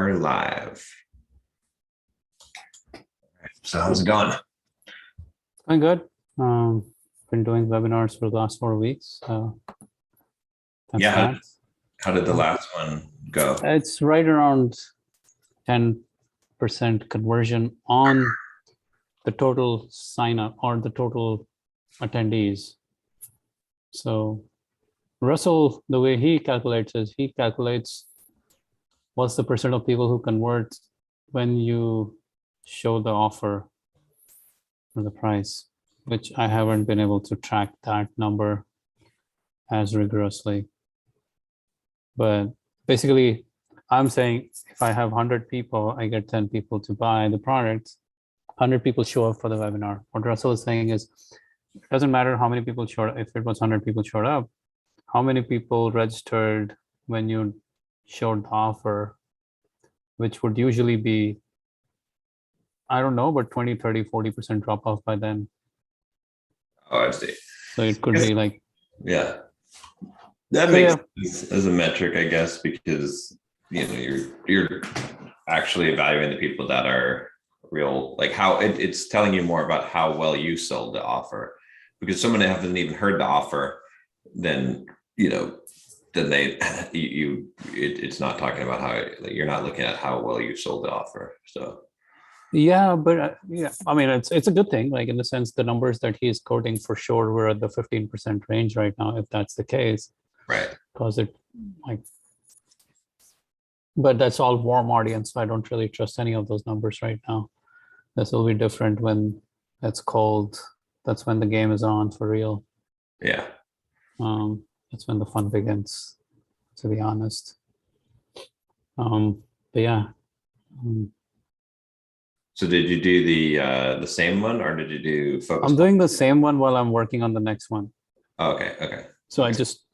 We're live. So how's it going? Going good. Been doing webinars for the last 4 weeks. That's Yeah, that. how did the last one go? It's right around 10% conversion on the total sign up or the total attendees. So Russell, the way he calculates is he calculates what's the percent of people who convert when you show the offer or the price, which I haven't been able to track that number as rigorously. But basically, I'm saying if I have 100 people, I get 10 people to buy the product, 100 people show up for the webinar. What Russell is saying is, it doesn't matter how many people showed up, if it was 100 people showed up, how many people registered when you showed the offer, which would usually be, I don't know, but 20, 30, 40% drop off by then. Oh, I see. So it could be like, Yeah. That makes sense as a metric, I guess, because you're actually evaluating the people that are real, like how it's telling you more about how well you sold the offer. Because someone that hasn't even heard the offer, then it's not talking about how, like, you're not looking at how well you sold the offer. So yeah, but yeah, I mean, it's a good thing, like in the sense the numbers that he's quoting for sure we're at the 15% range right now, if that's the case. Right. Because it like, but that's all warm audience, so I don't really trust any of those numbers right now. This will be different when it's cold. That's when the game is on for real. Yeah. That's when the fun begins, to be honest. But yeah. So did you do the same one, or did you do focus? I'm doing the same one while I'm working on the next one. Oh, okay. So I just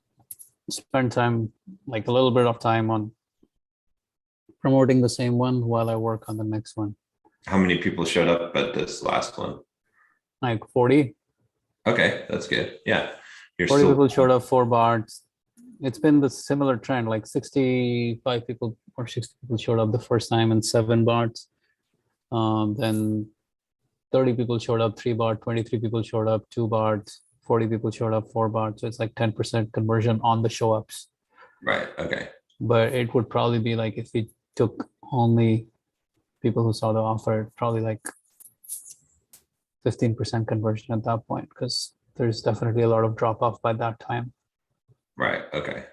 spend time, like a little bit of time on promoting the same one while I work on the next one. How many people showed up at this last one? Like 40. Okay, that's good. Yeah. 40 people showed up, 4 BARTs. It's been the similar trend, like 65 people or 60 people showed up the first time and 7 BARTs. Then 30 people showed up, 3 BART, 23 people showed up, 2 BARTs, 40 people showed up, 4 BARTs. So it's like 10% conversion on the show ups. Right, okay. But it would probably be like if we took only people who saw the offer, probably like 15% conversion at that point, because there's definitely a lot of drop off by that time. Right, okay.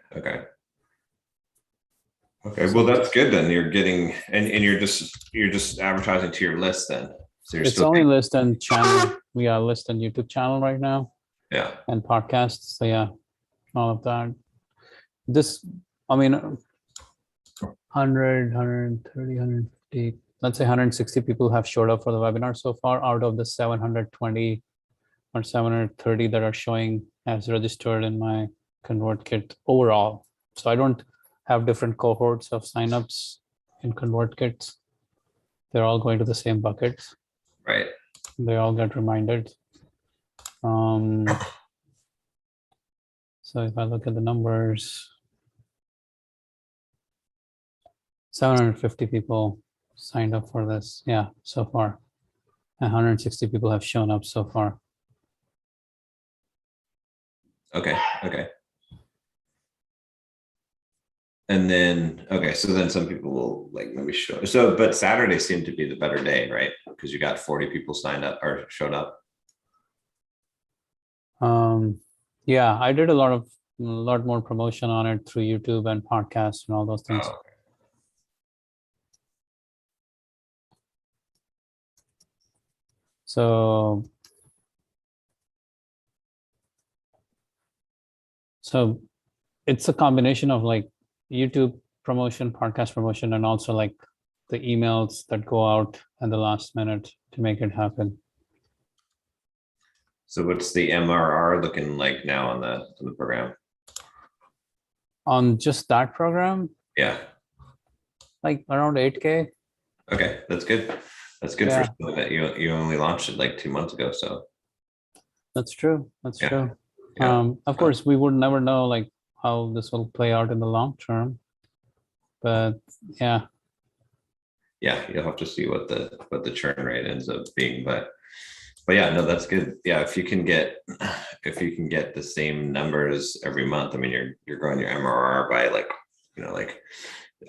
Well, that's good then. You're getting, and you're just advertising to your list then. So you're it's still only list and channel. We are list and YouTube channel right now. Yeah. And podcasts. So yeah, all of that. This, I mean, 100, 130, 150, let's say 160 people have showed up for the webinar so far out of the 720 or 730 that are showing as registered in my ConvertKit overall. So I don't have different cohorts of signups in ConvertKits. They're all going to the same bucket. Right. They all get reminded. So if I look at the numbers, 750 people signed up for this. Yeah, so far. 160 people have shown up so far. Okay. And then, so then some people will like maybe show. So, but Saturday seemed to be the better day, right? Because you got 40 people signed up or showed up. Yeah, I did a lot more promotion on it through YouTube and podcasts and all those things. Oh, okay. So it's a combination of like YouTube promotion, podcast promotion, and also like the emails that go out at the last minute to make it happen. So what's the MRR looking like now on the program? On just that program? Yeah. Like around 8K. Okay, that's good. That's good for something that you only launched it like 2 months ago. So that's true. That's true. Yeah. Of course, we would never know like how this will play out in the long term. But yeah. yeah, you'll have to see what the churn rate ends up being, but yeah, no, that's good. Yeah, if you can get the same numbers every month, I mean, you're growing your MRR by like,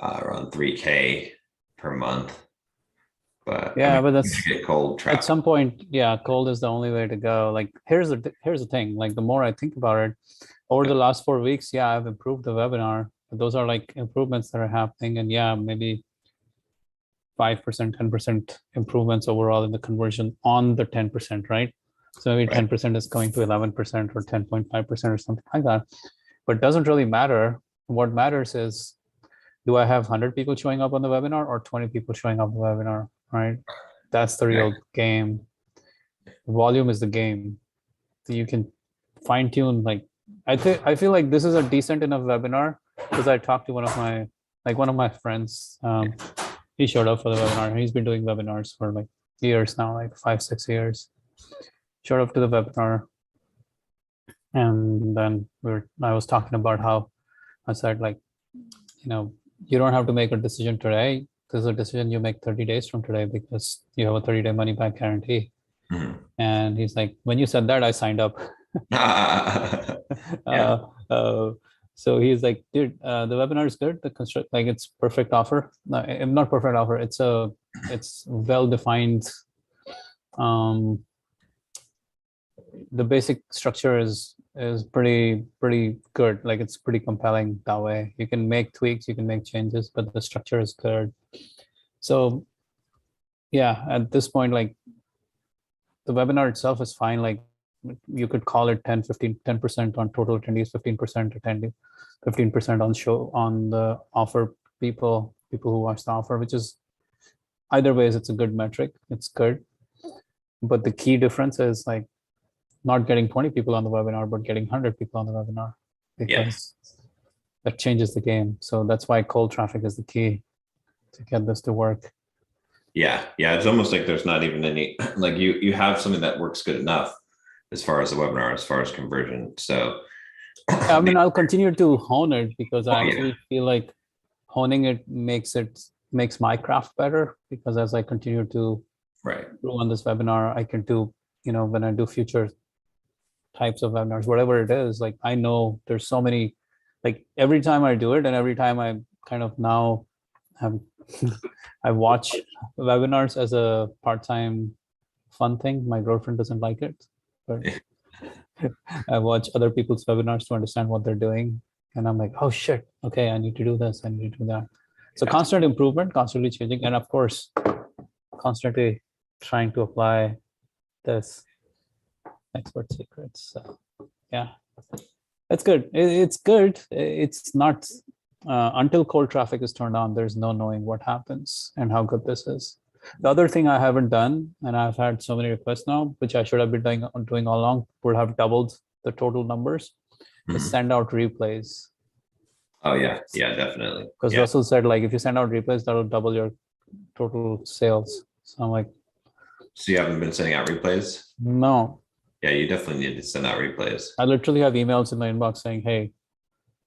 around 3K per month. But Yeah, I mean, but you that's get cold at traffic. some point, yeah, cold is the only way to go. Like here's the thing, like the more I think about it, over the last 4 weeks, yeah, I've improved the webinar. Those are like improvements that are happening. And yeah, maybe 5%, 10% improvements overall in the conversion on the 10%, right? So maybe Right. 10% is going to 11% or 10.5% or something like that. But it doesn't really matter. What matters is, do I have 100 people showing up on the webinar or 20 people showing up on the webinar, right? That's the real game. Volume is the game. So you can fine tune, like, I feel like this is a decent enough webinar because I talked to one of my friends. He showed up for the webinar. He's been doing webinars for like years now, like 5-6 years. Showed up to the webinar, and then I was talking about how I said, like, you don't have to make a decision today. This is a decision you make 30 days from today because you have a 30-day money back guarantee. Mhm. And he's like, when you said that, I signed up. Yeah. So he's like, dude, the webinar is good. The construct, like, it's perfect offer. Not perfect offer. It's well defined. The basic structure is pretty good. Like, it's pretty compelling that way. You can make tweaks, you can make changes, but the structure is good. So yeah, at this point, like, the webinar itself is fine. Like, you could call it 10% on total attendees, 15% attending, 15% on the offer people who watch the offer, which is, either ways, it's a good metric. It's good. But the key difference is, like, not getting 20 people on the webinar, but getting 100 people on the webinar, Yeah. because that changes the game. So that's why cold traffic is the key to get this to work. Yeah. It's almost like there's not even any, like, you have something that works good enough as far as the webinar, as far as conversion. So I mean, I'll continue to hone it because I Oh, yeah. actually feel like honing it makes my craft better, because as I continue to Right. grow on this webinar, I can do, when I do future types of webinars, whatever it is, like, I know there's so many, like, every time I do it and every time I kind of now have I watch webinars as a part-time fun thing. My girlfriend doesn't like it, but I watch other people's webinars to understand what they're doing, and I'm like, oh shit, okay, I need to do this, I need to do that. So constant improvement, constantly changing, and of course constantly trying to apply this expert secrets. So yeah, it's good. It's good. It's not, until cold traffic is turned on, there's no knowing what happens and how good this is. The other thing I haven't done, and I've had so many requests now, which I should have been doing all along, would have doubled the total numbers, is Mhm. send out replays. Oh yeah, definitely. Because Yeah. Russell said, like, if you send out replays, that'll double your total sales. So I'm like, So you haven't been sending out replays? no. Yeah, you definitely need to send out replays. I literally have emails in my inbox saying, hey,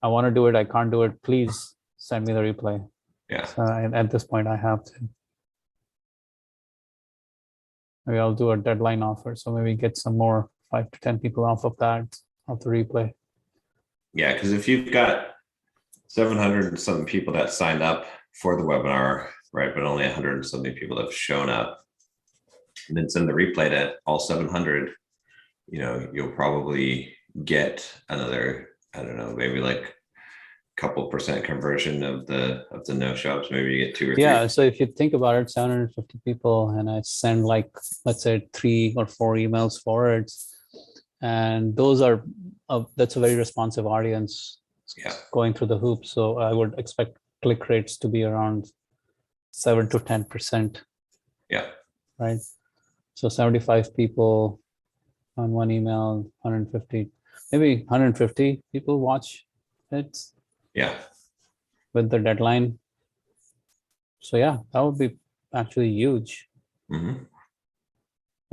I want to do it, I can't do it, please send me the replay. Yeah. So at this point, I have to. Maybe I'll do a deadline offer. So maybe get some more 5 to 10 people off of that, off the replay. Yeah, because if you've got 700 and something people that signed up for the webinar, right, but only 100 and something people have shown up, and then send the replay to all 700, you'll probably get another, I don't know, maybe like couple percent conversion of the no shops. Maybe you get 2 or 3. Yeah. So if you think about it, 750 people, and I send, like, let's say 3 or 4 emails forwards, and those are, that's a very responsive audience. Yeah. Going through the hoops. So I would expect click rates to be around 7 to 10%. Yeah. Right. So 75 people on one email, 150, maybe 150 people watch it. Yeah. With the deadline. So yeah, that would be actually huge. Mm-hmm.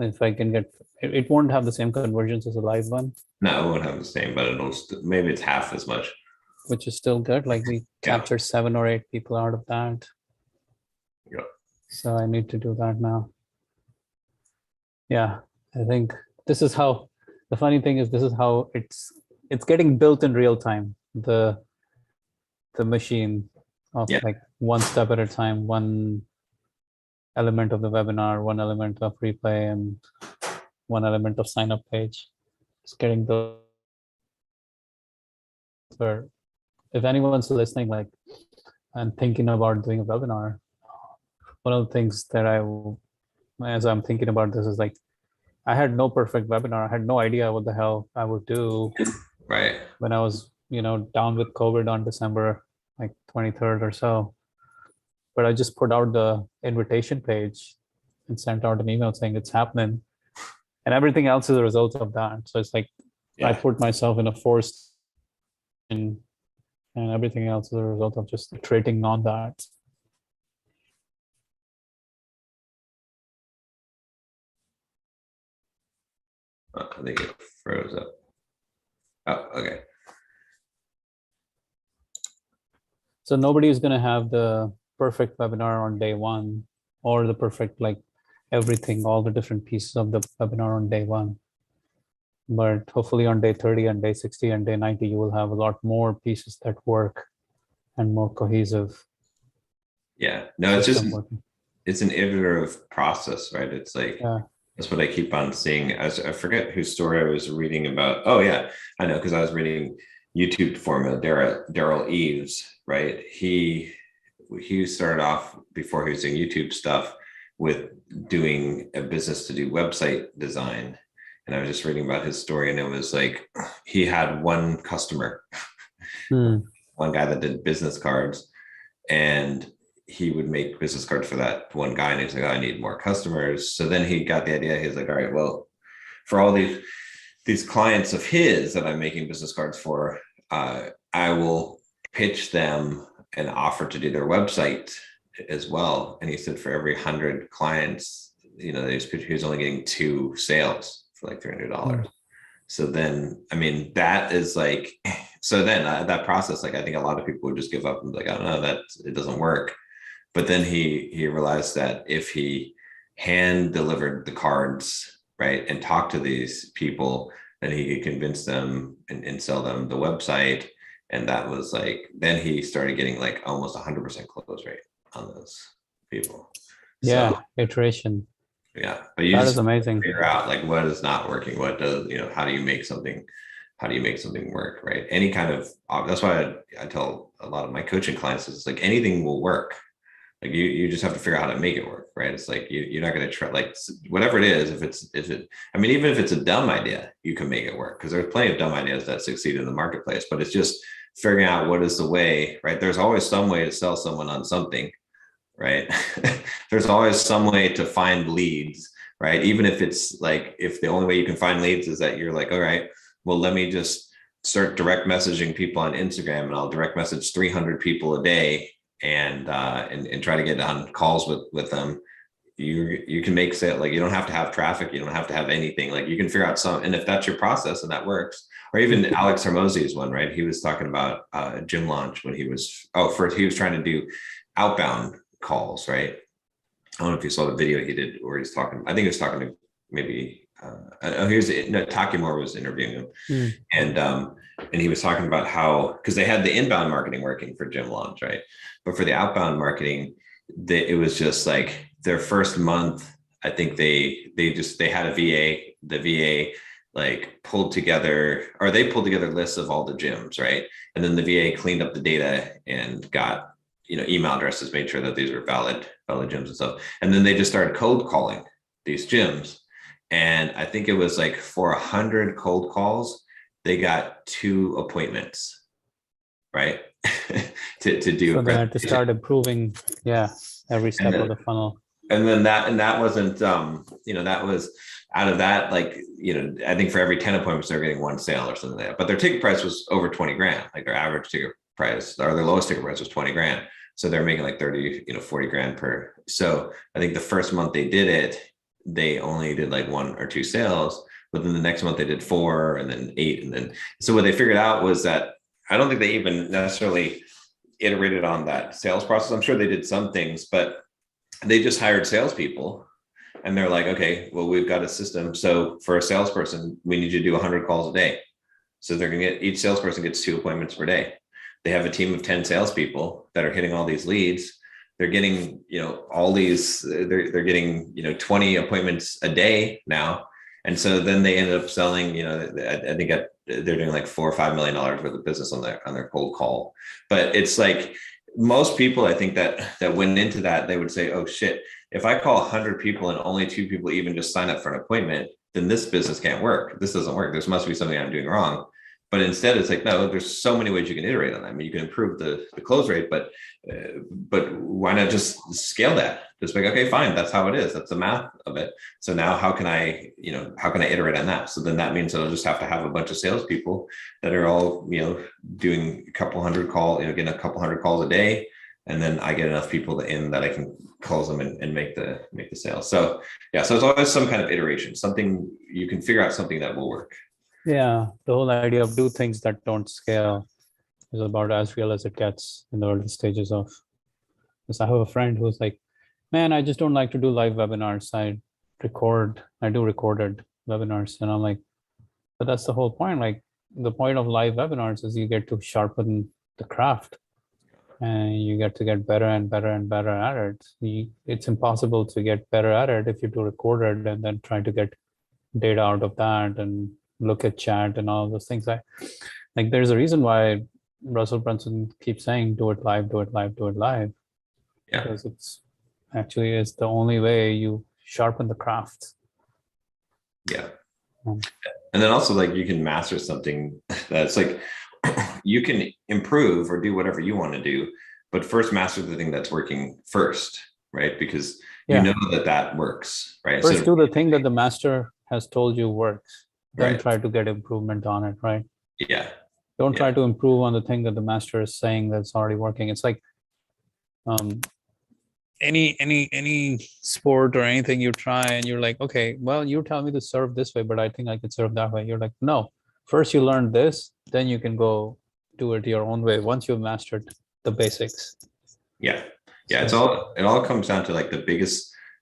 If I can get, it won't have the same conversions as a live one. No, it won't have the same, but maybe it's half as much. Which is still good. Like, we captured 7 or 8 people out of that. Yeah. So I need to do that now. Yeah, I think this is how, the funny thing is this is how it's getting built in real time. The machine of Yeah. like one step at a time, one element of the webinar, one element of replay, and one element of sign up page. It's getting the, for if anyone's listening, like, and thinking about doing a webinar, one of the things that as I'm thinking about this is like, I had no perfect webinar. I had no idea what the hell I would do Right. when I was, down with COVID on December like 23rd or so. But I just put out the invitation page and sent out an email saying it's happening. And everything else is a result of that. So it's like I Yeah. put myself in a forced, and everything else is a result of just iterating on that. Oh, I think it froze up. Oh, okay. So nobody is going to have the perfect webinar on day one, or the perfect, like, everything, all the different pieces of the webinar on day one. But hopefully on day 30 and day 60 and day 90, you will have a lot more pieces that work and more cohesive. Yeah. No, it's just, working. it's an iterative process, right? It's like, Yeah. that's what I keep on seeing. I forget whose story I was reading about. Oh yeah, I know, because I was reading YouTube Formula, Daryl Eves, right? He started off, before he was doing YouTube stuff, with doing a business to do website design. And I was just reading about his story, and it was like he had one customer, one guy that did business cards, and he would make business cards for that one guy. And he's like, oh, I need more customers. So then he got the idea. He's like, all right, well, for all these clients of his that I'm making business cards for, I will pitch them and offer to do their website as well. And he said for every 100 clients, he was only getting 2 sales for like $300. So then, I mean, that is like, so then that process, like, I think a lot of people would just give up and be like, I don't know, that it doesn't work. But then he realized that if he hand delivered the cards, right, and talked to these people, then he could convince them and sell them the website. And that was like, then he started getting like almost 100% close rate on those people. Yeah, So, iteration. yeah, but you That just is amazing. figure out like what is not working, what does, how do you make something work, right? Any kind of, that's why I tell a lot of my coaching clients is like anything will work. Like you just have to figure out how to make it work, right? It's like you're not going to try, like, whatever it is. I mean, even if it's a dumb idea, you can make it work, because there's plenty of dumb ideas that succeed in the marketplace. But it's just figuring out what is the way, right? There's always some way to sell someone on something, right? There's always some way to find leads, right? Even if it's like, if the only way you can find leads is that you're like, all right, well, let me just start direct messaging people on Instagram, and I'll direct message 300 people a day, and try to get on calls with them. You can make sale. Like, you don't have to have traffic, you don't have to have anything. Like, you can figure out some, and if that's your process and that works. Or even Alex Hormozi's one, right? He was talking about gym launch when he was he was trying to do outbound calls, right? I don't know if you saw the video he did where he's talking, I think he was talking to maybe Takimura was interviewing him. And he was talking about how, because they had the inbound marketing working for gym launch, right? But for the outbound marketing, it was just like their first month, I think they had a VA, the VA like pulled together lists of all the gyms, right? And then the VA cleaned up the data and got, email addresses, made sure that these were valid gyms and stuff. And then they just started cold calling these gyms. And I think it was like for 100 cold calls, they got 2 appointments, right? to do. So they had to start improving, every step of the funnel. And then that wasn't, that was out of that, like, I think for every 10 appointments, they're getting 1 sale or something like that. But their ticket price was over 20 grand. Like their average ticket price, or their lowest ticket price was 20 grand. So they're making like 30, 40 grand per. So I think the first month they did it, they only did like 1 or 2 sales, but then the next month they did 4 and then 8. And then, so what they figured out was that I don't think they even necessarily iterated on that sales process. I'm sure they did some things, but they just hired salespeople, and they're like, okay, well, we've got a system. So for a salesperson, we need you to do 100 calls a day. So they're going to get, each salesperson gets 2 appointments per day. They have a team of 10 salespeople that are hitting all these leads. They're getting, all these, they're getting, 20 appointments a day now. And so then they ended up selling, I think they're doing like $4 or $5 million worth of business on their cold call. But it's like, most people, I think that went into that, they would say, oh shit, if I call 100 people and only 2 people even just sign up for an appointment, then this business can't work. This doesn't work. There must be something I'm doing wrong. But instead, it's like, no, there's so many ways you can iterate on that. I mean, you can improve the close rate, but why not just scale that? Just like, okay, fine, that's how it is. That's the math of it. So now how can I iterate on that? So then that means I'll just have to have a bunch of salespeople that are all, doing a couple hundred getting a couple hundred calls a day. And then I get enough people in that I can close them and make the sale. So yeah, so it's always some kind of iteration, something you can figure out something that will work. Yeah, the whole idea of do things that don't scale is about as real as it gets in the early stages of this. I have a friend who's like, man, I just don't like to do live webinars. I do recorded webinars. And I'm like, but that's the whole point. Like, the point of live webinars is you get to sharpen the craft and you get to get better and better and better at it. It's impossible to get better at it if you do recorded and then try to get data out of that and look at chat and all those things. Like there's a reason why Russell Brunson keeps saying, do it live, do it live, do it live. Yeah. Because it's the only way you sharpen the craft. Yeah. And then also, like, you can master something that's like, you can improve or do whatever you want to do, but first master the thing that's working first, right? Because you know that works, right? First do the thing that the master has told you works. Then Right. try to get improvement on it, right? Yeah. Don't try to improve on the thing that the master is saying that's already working. It's like any sport or anything you try and you're like, okay, well, you tell me to serve this way, but I think I can serve that way. You're like, no, first you learn this, then you can go do it your own way once you've mastered the basics. Yeah. It all comes down to like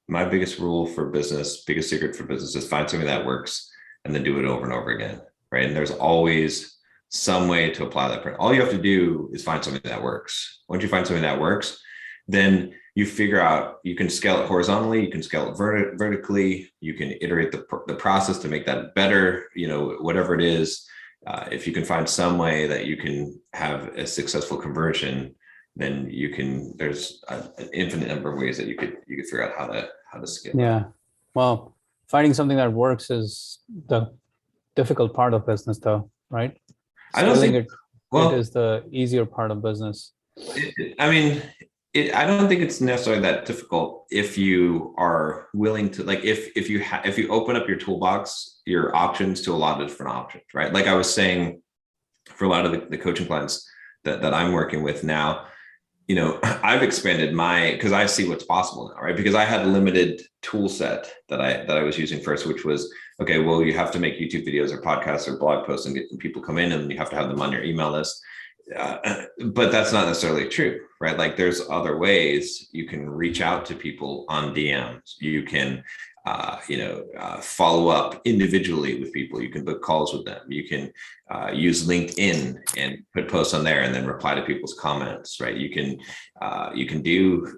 my biggest rule for business, biggest secret for business is find something that works and then do it over and over again, right? And there's always some way to apply that. All you have to do is find something that works. Once you find something that works, then you figure out, you can scale it horizontally, you can scale it vertically, you can iterate the process to make that better, whatever it is. If you can find some way that you can have a successful conversion, then there's an infinite number of ways that you could figure out how to scale. Yeah. Well, finding something that works is the difficult part of business though, right? I don't think it is the easier part of business. I don't think it's necessarily that difficult if you are willing to, like, if you open up your toolbox, your options to a lot of different options, right? Like I was saying, for a lot of the coaching clients that I'm working with now, I've expanded because I see what's possible now, right? Because I had a limited tool set that I was using first, which was, okay, well, you have to make YouTube videos or podcasts or blog posts and get people come in, and you have to have them on your email list. But that's not necessarily true, right? Like there's other ways you can reach out to people on DMs. You can, follow up individually with people. You can book calls with them. You can use LinkedIn and put posts on there and then reply to people's comments, right? You can do,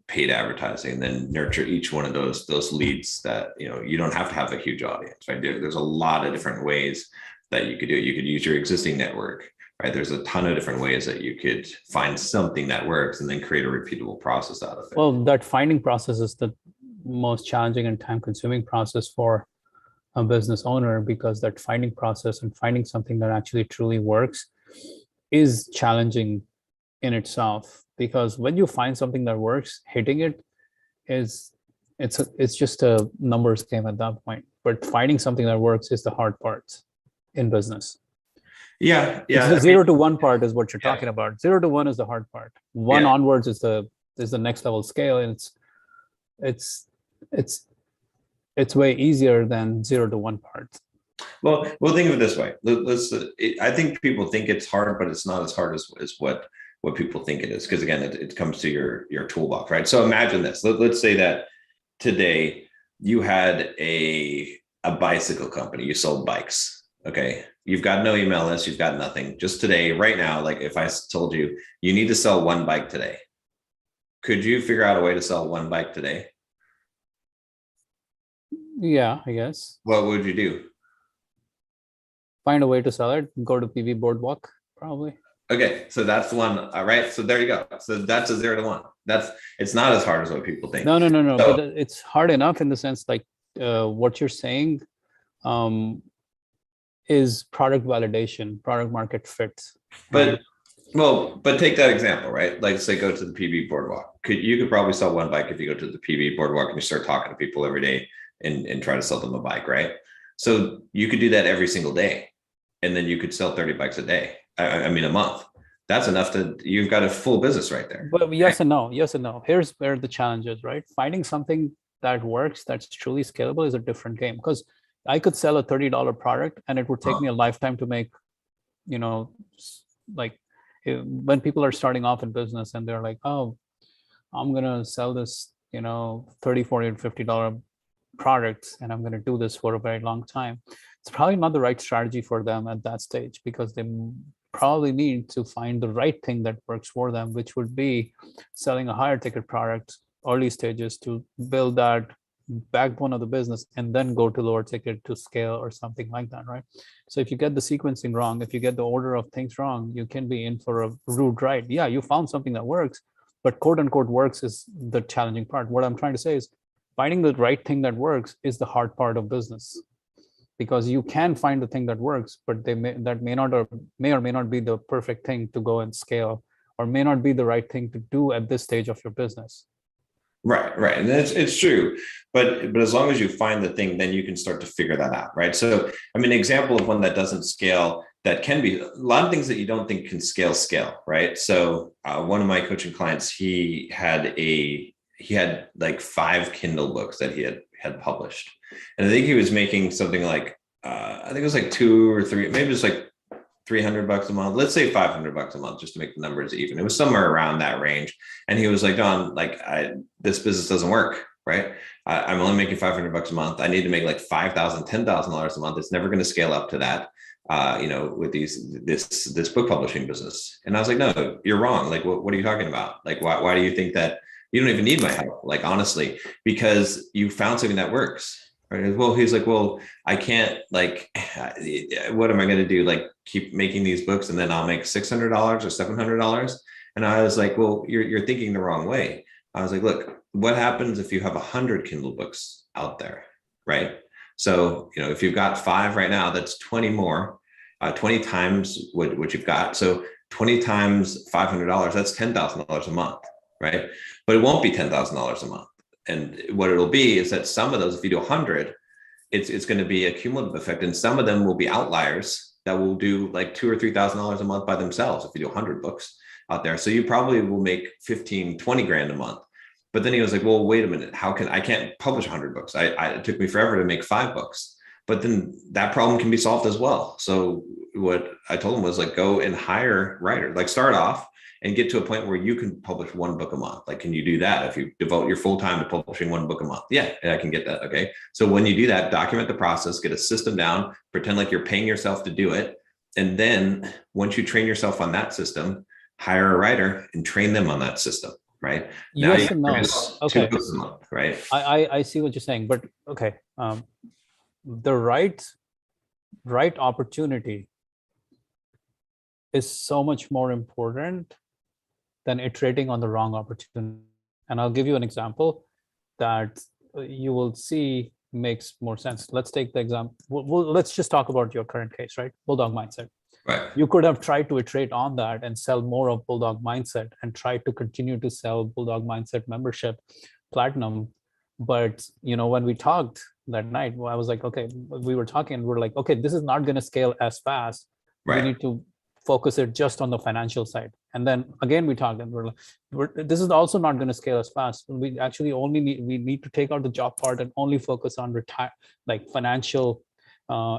paid advertising and then nurture each one of those leads that, you don't have to have a huge audience, right? There's a lot of different ways that you could do it. You could use your existing network, right? There's a ton of different ways that you could find something that works and then create a repeatable process out of it. Well, that finding process is the most challenging and time-consuming process for a business owner, because that finding process and finding something that actually truly works is challenging in itself. Because when you find something that works, hitting it it's just a numbers game at that point. But finding something that works is the hard part in business. Yeah. The 0 to 1 part is what you're talking about. 0 to 1 is the hard part. 1 onwards is the next level scale, and it's way easier than 0 to 1 part. Well, think of it this way. I think people think it's hard, but it's not as hard as what what people think it is. Because again, it comes to your toolbox, right? So imagine this. Let's say that today you had a bicycle company, you sold bikes. Okay. You've got no email list, you've got nothing. Just today, right now, like if I told you you need to sell one bike today, could you figure out a way to sell one bike today? Yeah, I guess. What would you do? Find a way to sell it. Go to PV Boardwalk, probably. Okay, so that's the one. All right, so there you go. So that's a 0 to 1. It's not as hard as what people think. No. So, But it's hard enough in the sense like what you're saying is product validation, product market fit. but but take that example, right? Like say go to the PV Boardwalk. You could probably sell one bike if you go to the PV Boardwalk and you start talking to people every day and try to sell them a bike, right? So you could do that every single day, and then you could sell 30 bikes a day. I mean, a month. That's enough you've got a full business right there. But yes and no. Here's where the challenge is, right? Finding something that works, that's truly scalable, is a different game. Because I could sell a $30 product and it would take me a lifetime to make, like when people are starting off in business and they're like, oh, I'm going to sell this, $30, $40, and $50 products, and I'm going to do this for a very long time. It's probably not the right strategy for them at that stage, because they probably need to find the right thing that works for them, which would be selling a higher ticket product early stages to build that backbone of the business, and then go to lower ticket to scale or something like that, right? So if you get the sequencing wrong, if you get the order of things wrong, you can be in for a rude ride. Yeah, you found something that works, but quote unquote works is the challenging part. What I'm trying to say is finding the right thing that works is the hard part of business, because you can find the thing that works, but that may not, or may not be the perfect thing to go and scale, or may not be the right thing to do at this stage of your business. Right. And it's true. But as long as you find the thing, then you can start to figure that out. Right. So, I mean, an example of one that doesn't scale, that can be a lot of things that you don't think can scale. Right. So one of my coaching clients, he had like 5 Kindle books that he had published. And I think he was making something like, I think it was like 2 or 3, maybe it was like $300 a month, let's say $500 a month, just to make the numbers even. It was somewhere around that range. And he was like, Don, like this business doesn't work, right? I'm only making $500 a month. I need to make like $5,000, $10,000 a month. It's never going to scale up to that, with this book publishing business. And I was like, no, you're wrong. Like, what are you talking about? Like, why do you think that you don't even need my help? Like, honestly, because you found something that works. Right. Well, he's like, well, I can't, like, what am I going to do? Like, keep making these books and then I'll make $600 or $700. And I was like, well, you're thinking the wrong way. I was like, look, what happens if you have 100 Kindle books out there? Right. So, if you've got 5 right now, that's 20 more, 20 times what you've got. So 20 times $500, that's $10,000 a month. Right. But it won't be $10,000 a month. And what it'll be is that some of those, if you do 100, it's going to be a cumulative effect. And some of them will be outliers that will do like $2,000 or $3,000 a month by themselves if you do 100 books out there. So you probably will make 15, 20 grand a month. But then he was like, well, wait a minute. I can't publish 100 books. It took me forever to make 5 books. But then that problem can be solved as well. So what I told him was like, go and hire writers, like start off and get to a point where you can publish 1 book a month. Like, can you do that if you devote your full time to publishing 1 book a month? Yeah, I can get that. Okay. So when you do that, document the process, get a system down, pretend like you're paying yourself to do it. And then once you train yourself on that system, hire a writer and train them on that system. Right. Now Yes and no. Okay. 2 books a month, right? I see what you're saying, but okay. The right opportunity is so much more important than iterating on the wrong opportunity. And I'll give you an example that you will see makes more sense. Let's take the example. Let's just talk about your current case, right? Bulldog Mindset. Right. You could have tried to iterate on that and sell more of Bulldog Mindset and try to continue to sell Bulldog Mindset membership platinum. But when we talked that night, I was like, okay, we were talking and we're like, okay, this is not going to scale as fast. Right. We need to focus it just on the financial side. And then again, we talked and we're like, this is also not going to scale as fast. We actually we need to take out the job part and only focus on financial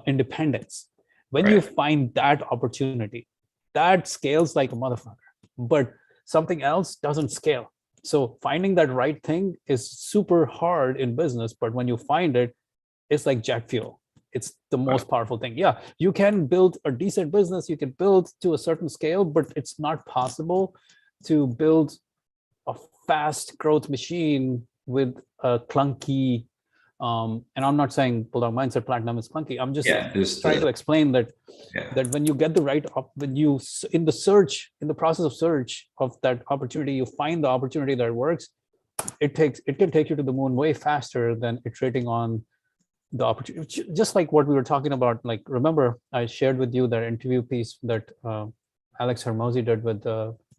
independence. When you find that opportunity, that scales like a motherfucker. but something else doesn't scale. So finding that right thing is super hard in business, but when you find it, it's like jet fuel. It's the most powerful thing. Yeah, you can build a decent business, you can build to a certain scale, but it's not possible to build a fast growth machine with a clunky, and I'm not saying Bulldog Mindset Platinum is clunky. I'm just trying to explain that that when you get the right, when you in the process of search of that opportunity, you find the opportunity that works. It can take you to the moon way faster than iterating on the opportunity. Just like what we were talking about. Like, remember I shared with you that interview piece that Alex Hermosi did with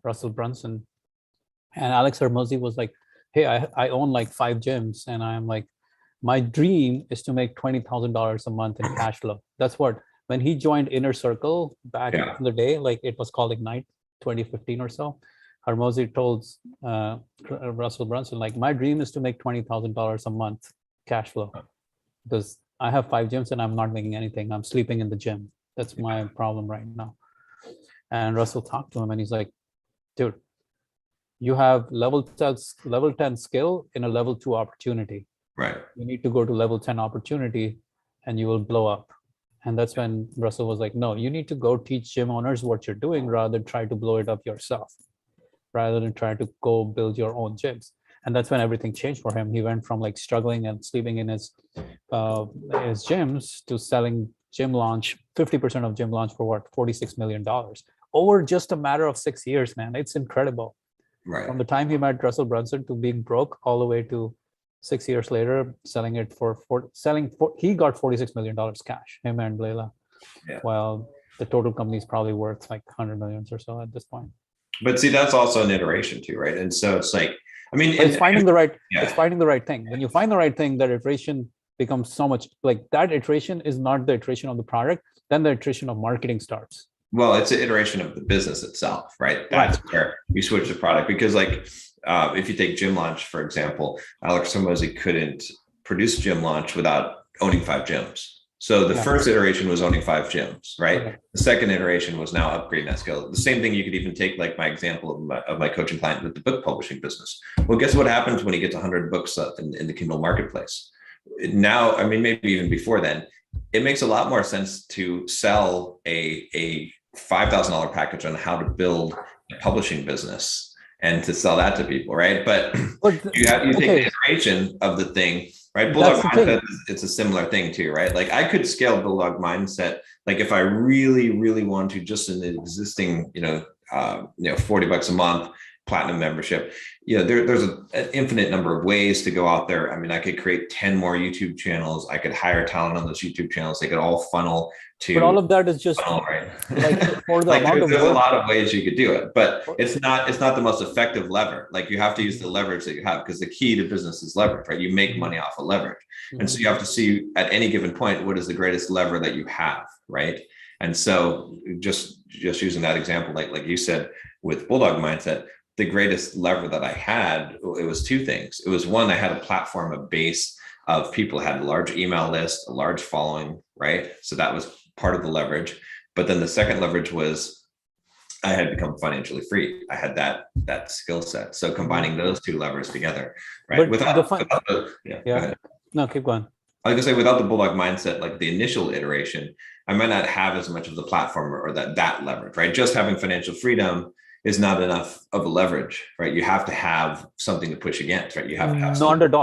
Russell Brunson, and Alex Hermosi was like, hey, I own like 5 gyms, and I'm like, my dream is to make $20,000 a month in cash flow. That's what, when he joined Inner Circle back in the day, like it was called Ignite 2015 or so, Hermosi told Russell Brunson, like, my dream is to make $20,000 a month cash flow, because I have 5 gyms and I'm not making anything. I'm sleeping in the gym. That's my problem right now. And Russell talked to him and he's like, dude, you have level 10 skill in a level 2 opportunity. Right. You need to go to level 10 opportunity and you will blow up. And that's when Russell was like, no, you need to go teach gym owners what you're doing rather than try to blow it up yourself, rather than try to go build your own gyms. And that's when everything changed for him. He went from like struggling and sleeping in his gyms to selling gym launch, 50% of gym launch for what, $46 million over just a matter of 6 years, man. It's incredible. Right. From the time he met Russell Brunson to being broke all the way to 6 years later, selling it he got $46 million cash, him and Leila. Yeah. While the total company is probably worth like 100 millions or so at this point. But see, that's also an iteration too, right? And so it's like, I mean, it's finding the right, yeah. it's finding the right thing. When you find the right thing, that iteration becomes so much, like that iteration is not the iteration of the product, then the iteration of marketing starts. Well, it's an iteration of the business itself, right? That's where you switch the product, because like, if you take Gym Launch, for example, Alex Hormozi couldn't produce Gym Launch without owning 5 gyms. So the first iteration was owning 5 gyms, right? Okay. The second iteration was now upgrading that skill. The same thing you could even take like my example of my coaching client with the book publishing business. Well, guess what happens when he gets 100 books in the Kindle marketplace? Now, I mean, maybe even before then, it makes a lot more sense to sell a $5,000 package on how to build a publishing business and to sell that to people, right? But you take the iteration of the thing, right? Bulldog Mindset, it's a similar thing too, right? Like I could scale Bulldog Mindset, like if I really, really want to, just in the existing, $40 a month platinum membership, there's an infinite number of ways to go out there. I mean, I could create 10 more YouTube channels. I could hire talent on those YouTube channels. They could all funnel to. But all of that is just right? Like for the like amount there's of a lot of ways you could do it, but it's not the most effective lever. Like you have to use the leverage that you have, because the key to business is leverage, right? You make money off of leverage. And so you have to see at any given point, what is the greatest lever that you have, right? And so just using that example, like you said with Bulldog Mindset, the greatest lever that I had, it was 2 things. It was one, I had a platform, a base of people who had a large email list, a large following, right? So that was part of the leverage. But then the second leverage was I had become financially free. I had that skill set. So combining those 2 levers together, right? No, keep going. I was gonna say, without the Bulldog Mindset, like the initial iteration, I might not have as much of the platform or that leverage, right? Just having financial freedom is not enough of a leverage, right? You have to have something to push against, right? You have to have not at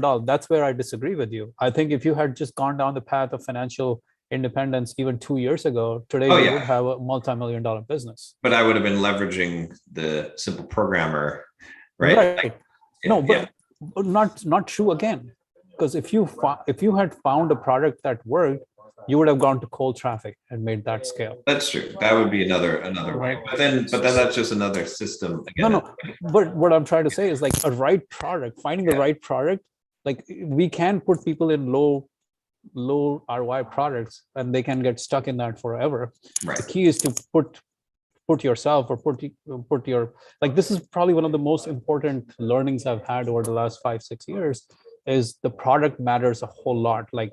all. That's where I disagree with you. I think if you had just gone down the path of financial independence even 2 years ago, today you would have a multi-million-dollar business. But I would have been leveraging the simple programmer, right? But not true again. Because if you had found a product that worked, you would have gone to cold traffic and made that scale. That's true. That would be another way. But then that's just another system. Again. No. But what I'm trying to say is like a right product, finding the right product. Like we can put people in low ROI products and they can get stuck in that forever. Right. The key is to put yourself or put your, like, this is probably one of the most important learnings I've had over the last 5-6 years, is the product matters a whole lot. Like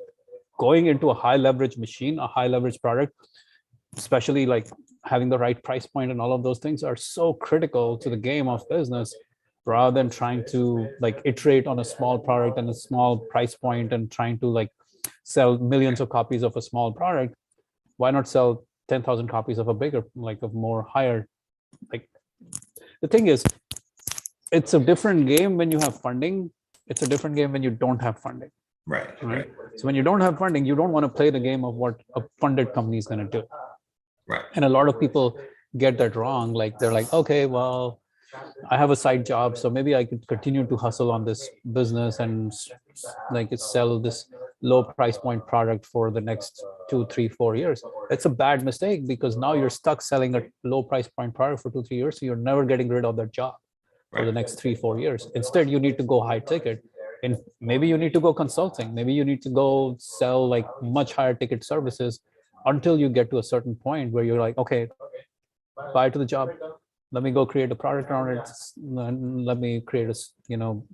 going into a high leverage machine, a high leverage product, especially like having the right price point and all of those things are so critical to the game of business, rather than trying to like iterate on a small product and a small price point and trying to like sell millions of copies of a small product. Why not sell 10,000 copies of a bigger, like a more higher, like the thing is, it's a different game when you have funding. It's a different game when you don't have funding. Right. Right. So when you don't have funding, you don't want to play the game of what a funded company is going to do. Right. And a lot of people get that wrong. Like they're like, okay, well, I have a side job, so maybe I could continue to hustle on this business and like sell this low price point product for the next 2, 3, 4 years. It's a bad mistake, because now you're stuck selling a low price point product for 2, 3 years. So you're never getting rid of that job for the next 3, 4 years. Instead, you need to go high ticket, and maybe you need to go consulting. Maybe you need to go sell like much higher ticket services until you get to a certain point where you're like, okay, bye to the job. Let me go create a product around it. Let me create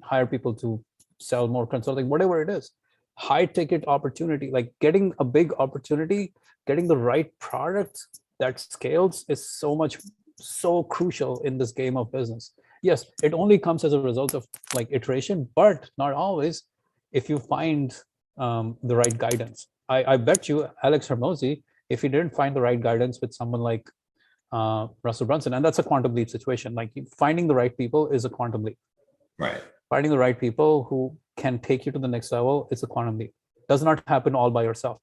hire people to sell more consulting, whatever it is. High ticket opportunity, like getting a big opportunity, getting the right product that scales is so crucial in this game of business. Yes, it only comes as a result of like iteration, but not always if you find the right guidance. I bet you Alex Hormozi, if he didn't find the right guidance with someone like Russell Brunson, and that's a quantum leap situation. Like finding the right people is a quantum leap. Right. Finding the right people who can take you to the next level is a quantum leap. Does not happen all by yourself.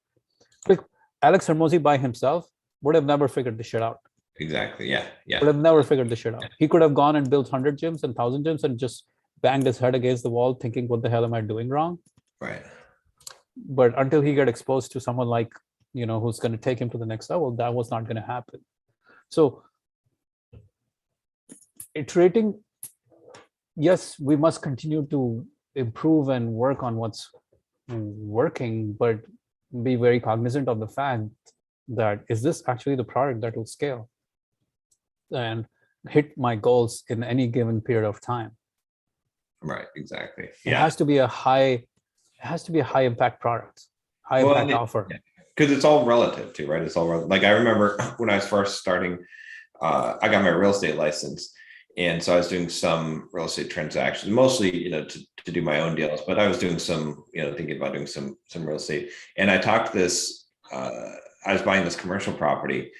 Like Alex Hormozi by himself would have never figured this shit out. Exactly. Yeah. Would have never figured this shit out. He could have gone and built 100 gyms and 1,000 gyms and just banged his head against the wall thinking, what the hell am I doing wrong? Right. But until he got exposed to someone like, who's going to take him to the next level, that was not going to happen. So iterating, yes, we must continue to improve and work on what's working, but be very cognizant of the fact that, is this actually the product that will scale and hit my goals in any given period of time? Right. Exactly. It has to be a high impact product, high impact offer. Because it's all relative too, right? It's all relative. Like I remember when I was first starting, I got my real estate license. And so I was doing some real estate transactions, mostly, to do my own deals, but I was doing some, thinking about doing some real estate. And I talked to this, I was buying this commercial property,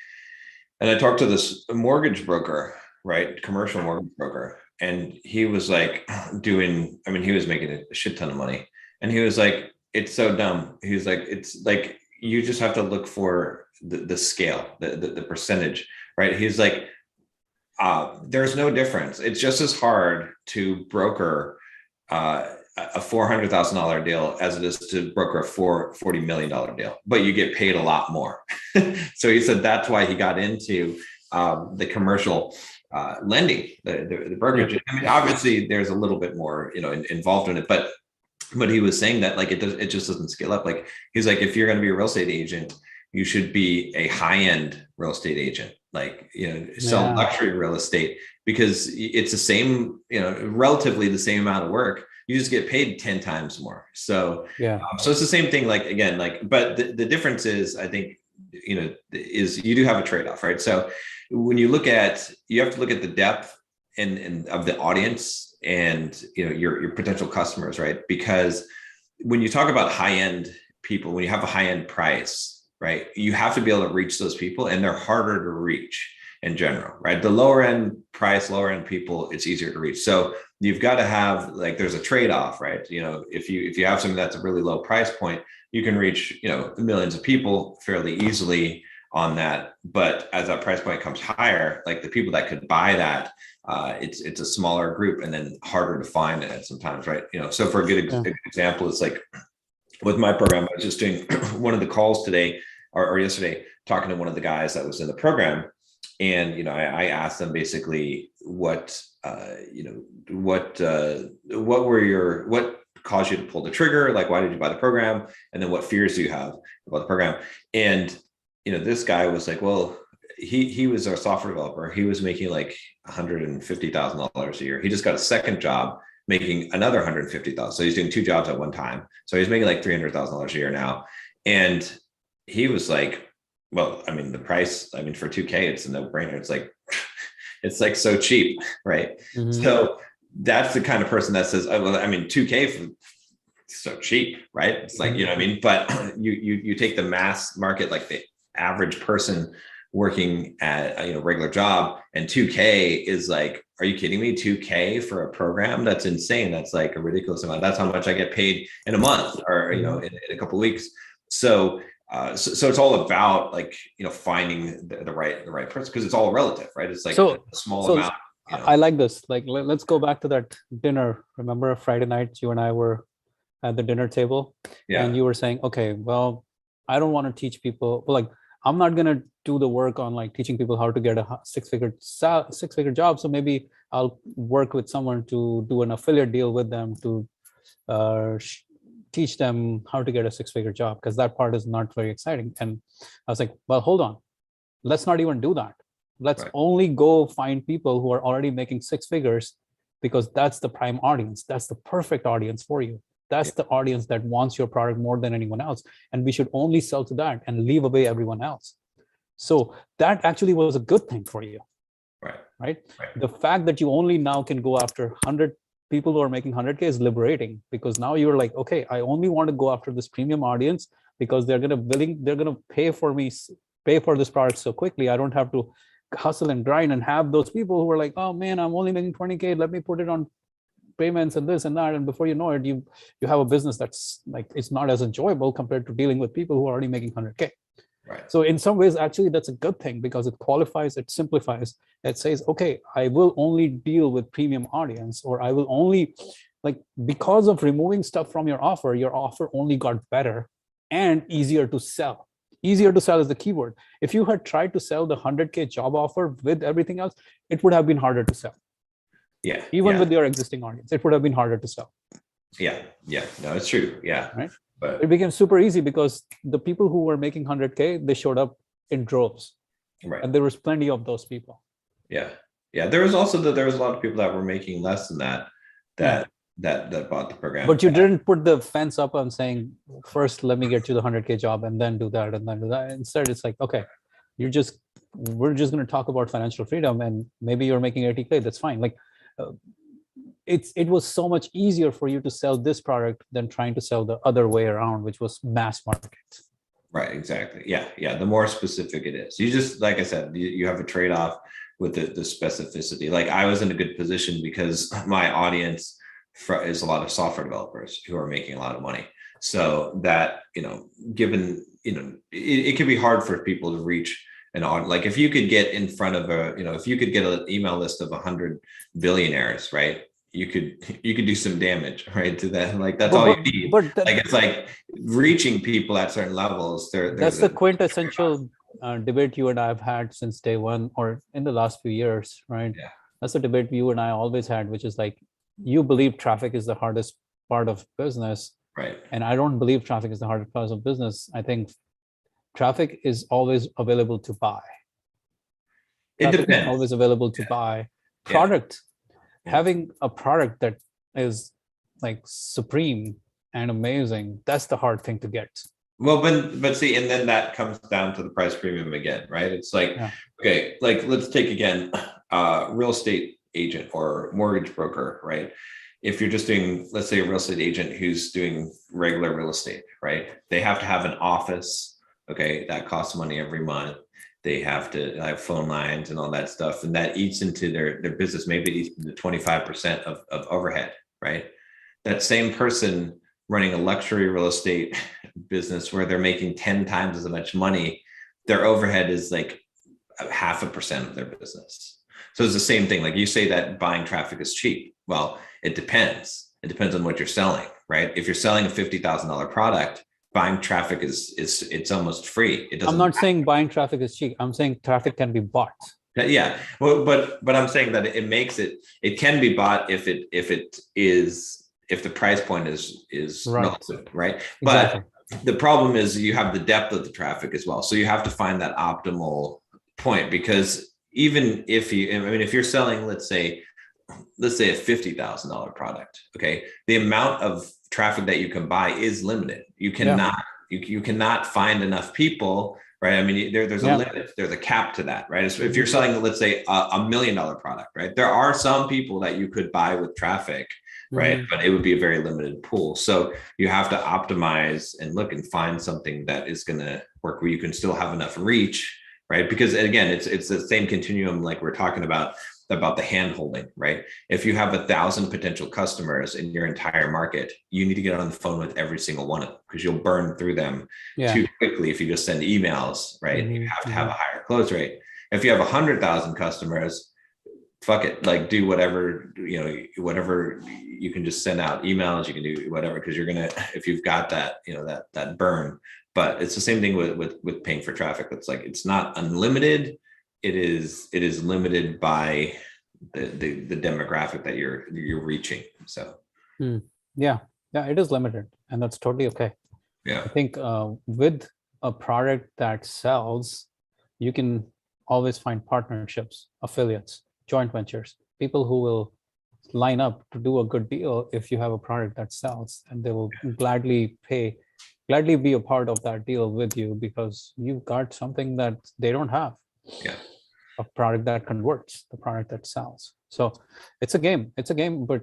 and I talked to this mortgage broker, right? Commercial mortgage broker. And he was like he was making a shit ton of money. And he was like, it's so dumb. He was like, it's like, you just have to look for the scale, the percentage, right? He's like, there's no difference. It's just as hard to broker a $400,000 deal as it is to broker a $40 million deal, but you get paid a lot more. So he said that's why he got into the commercial lending, the brokerage. I mean, obviously there's a little bit more, involved in it, but he was saying that like it just doesn't scale up. Like he's like, if you're going to be a real estate agent, you should be a high-end real estate agent, like, sell luxury real estate, because it's the same, relatively the same amount of work. You just get paid 10 times more. So, so it's the same thing, like, again, like, but the difference is, I think, is you do have a trade-off, right? So when you have to look at the depth and of the audience and, your potential customers, right? Because when you talk about high-end people, when you have a high-end price, right, you have to be able to reach those people, and they're harder to reach in general, right? The lower end price, lower end people, it's easier to reach. So you've got to have, like, there's a trade-off, right? If you have something that's a really low price point, you can reach, millions of people fairly easily on that. But as that price point comes higher, like the people that could buy that, it's a smaller group, and then harder to find it sometimes, right? So for a good example, it's like with my program, I was just doing one of the calls today or yesterday, talking to one of the guys that was in the program. And, I asked them basically what caused you to pull the trigger? Like, why did you buy the program? And then what fears do you have about the program? And, this guy was like, well, he was our software developer. He was making like $150,000 a year. He just got a second job making another $150,000. So he's doing 2 jobs at one time. So he's making like $300,000 a year now. And he was like, well, I mean, the price, I mean, for 2K, it's a no-brainer. It's like so cheap, right? Mhm. So that's the kind of person that says, oh, well, I mean, 2K for so cheap, right? It's like, you know what I mean? But you take the mass market, like the average person working at a regular job, and 2K is like, are you kidding me? 2K for a program? That's insane. That's like a ridiculous amount. That's how much I get paid in a month, or in a couple of weeks. So so it's all about like finding the right person, because it's all relative, right? It's like So a small so amount. I like this. Like let's go back to that dinner. Remember Friday night, you and I were at the dinner table, Yeah, and you were saying, okay, well, I don't want to teach people. Well, like I'm not gonna do the work on like teaching people how to get a six-figure job. So maybe I'll work with someone to do an affiliate deal with them to uh, sh- teach them how to get a six-figure job, because that part is not very exciting. And I was like, well, hold on, let's not even do that. Let's right. only go find people who are already making six figures, because that's the prime audience. That's the perfect audience for you. That's Yeah. the audience that wants your product more than anyone else. And we should only sell to that and leave away everyone else. So that actually was a good thing for you, Right. right? Right. The fact that you only now can go after 100 people who are making 100K is liberating, because now you're like, okay, I only want to go after this premium audience, because they're going to pay for me, pay for this product so quickly. I don't have to hustle and grind and have those people who are like, oh man, I'm only making 20K, let me put it on payments and this and that, and before you know it, you have a business that's like, it's not as enjoyable compared to dealing with people who are already making 100K. Right. So in some ways, actually, that's a good thing, because it qualifies, it simplifies, it says, okay, I will only deal with premium audience, or I will only, like, because of removing stuff from your offer only got better and easier to sell. Easier to sell is the keyword. If you had tried to sell the 100K job offer with everything else, it would have been harder to sell. Yeah. Even Yeah. with your existing audience, it would have been harder to sell. Yeah. Yeah. No, it's true. Yeah. Right. But It became super easy because the people who were making 100K, they showed up in droves, right. and there was plenty of those people. Yeah. Yeah. There was also there was a lot of people that were making less than that Yeah. that bought the program. But you didn't put the fence up on saying, first, let me get you the 100K job and then do that and then do that. Instead, it's like, okay, we're just going to talk about financial freedom, and maybe you're making 80K. That's fine. Like, uh, it was so much easier for you to sell this product than trying to sell the other way around, which was mass market. Right. Exactly. Yeah. Yeah. The more specific it is, you just, like I said, you have a trade-off with the specificity. Like I was in a good position because my audience is a lot of software developers who are making a lot of money. So that, given, it can be hard for people to reach an audience. Like if you could get in front of if you could get an email list of 100 billionaires, right? You could do some damage, right, to that. Like that's all you need. But Like it's like reaching people at certain levels. That's the quintessential debate you and I have had since day one, or in the last few years, right? Yeah. That's the debate you and I always had, which is like, you believe traffic is the hardest part of business, Right. and I don't believe traffic is the hardest part of business. I think traffic is always available to buy. It Traffic is depends. always available to buy. Yeah. Product, Yeah. having a product that is like supreme and amazing, that's the hard thing to get. Well, but see, and then that comes down to the price premium again, right? It's like, Yeah. okay, like let's take again, real estate agent or mortgage broker, right? If you're just doing, let's say a real estate agent who's doing regular real estate, right? They have to have an office, okay, that costs money every month. They have to have phone lines and all that stuff, and that eats into their business. Maybe it eats into 25% of overhead, right? That same person running a luxury real estate business where they're making 10 times as much money, their overhead is like 0.5% of their business. So it's the same thing. Like you say that buying traffic is cheap. Well, it depends. It depends on what you're selling, right? If you're selling a $50,000 product, buying traffic is it's almost free. It doesn't. I'm not saying buying traffic is cheap. I'm saying traffic can be bought. Yeah, well, but I'm saying that it makes it can be bought if the price point is Right. relative, right? Exactly. But the problem is you have the depth of the traffic as well. So you have to find that optimal point, because even if you're selling, let's say a $50,000 product, okay, the amount of traffic that you can buy is limited. You cannot find enough people right? I mean, there's a Yeah. limit, there's a cap to that, right? So if you're selling, let's say, $1 million product, right? There are some people that you could buy with traffic, right? Mhm. But it would be a very limited pool. So you have to optimize and look and find something that is going to work where you can still have enough reach, right? Because again, it's the same continuum like we're talking about the hand holding, right? If you have 1,000 potential customers in your entire market, you need to get on the phone with every single one of them because you'll burn through them Yeah. too quickly if you just send emails, right? You have to have a higher close rate. If you have 100,000 customers, fuck it, like do whatever, whatever you can just send out emails, you can do whatever, because you're gonna, if you've got that, that burn. But it's the same thing with paying for traffic. It's like, it's not unlimited. It is limited by the demographic that you're reaching. So Yeah, it is limited, and that's totally okay. yeah. I think with a product that sells, you can always find partnerships, affiliates, joint ventures, people who will line up to do a good deal if you have a product that sells, and they will gladly be a part of that deal with you because you've got something that they don't have. Yeah. A product that converts, the product that sells. So it's a game, but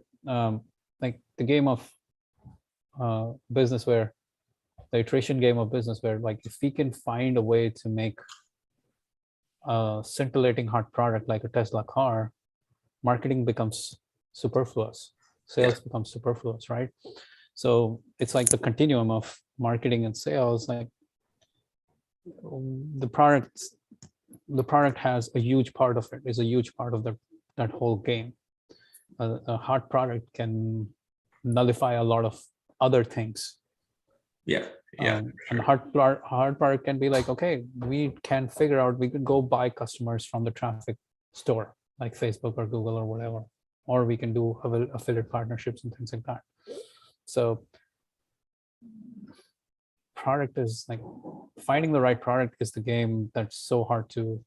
like the game of business where the iteration game of business where, like, if we can find a way to make a scintillating hot product like a Tesla car, marketing becomes superfluous, sales becomes superfluous, right? So it's like the continuum of marketing and sales. Like the product has a huge part of it, is a huge part of that whole game. A hot product can nullify a lot of other things. Yeah. And hard product can be like, okay, we can figure out, we could go buy customers from the traffic store like Facebook or Google or whatever, or we can do affiliate partnerships and things like that. So product is like, finding the right product is the game that's so hard to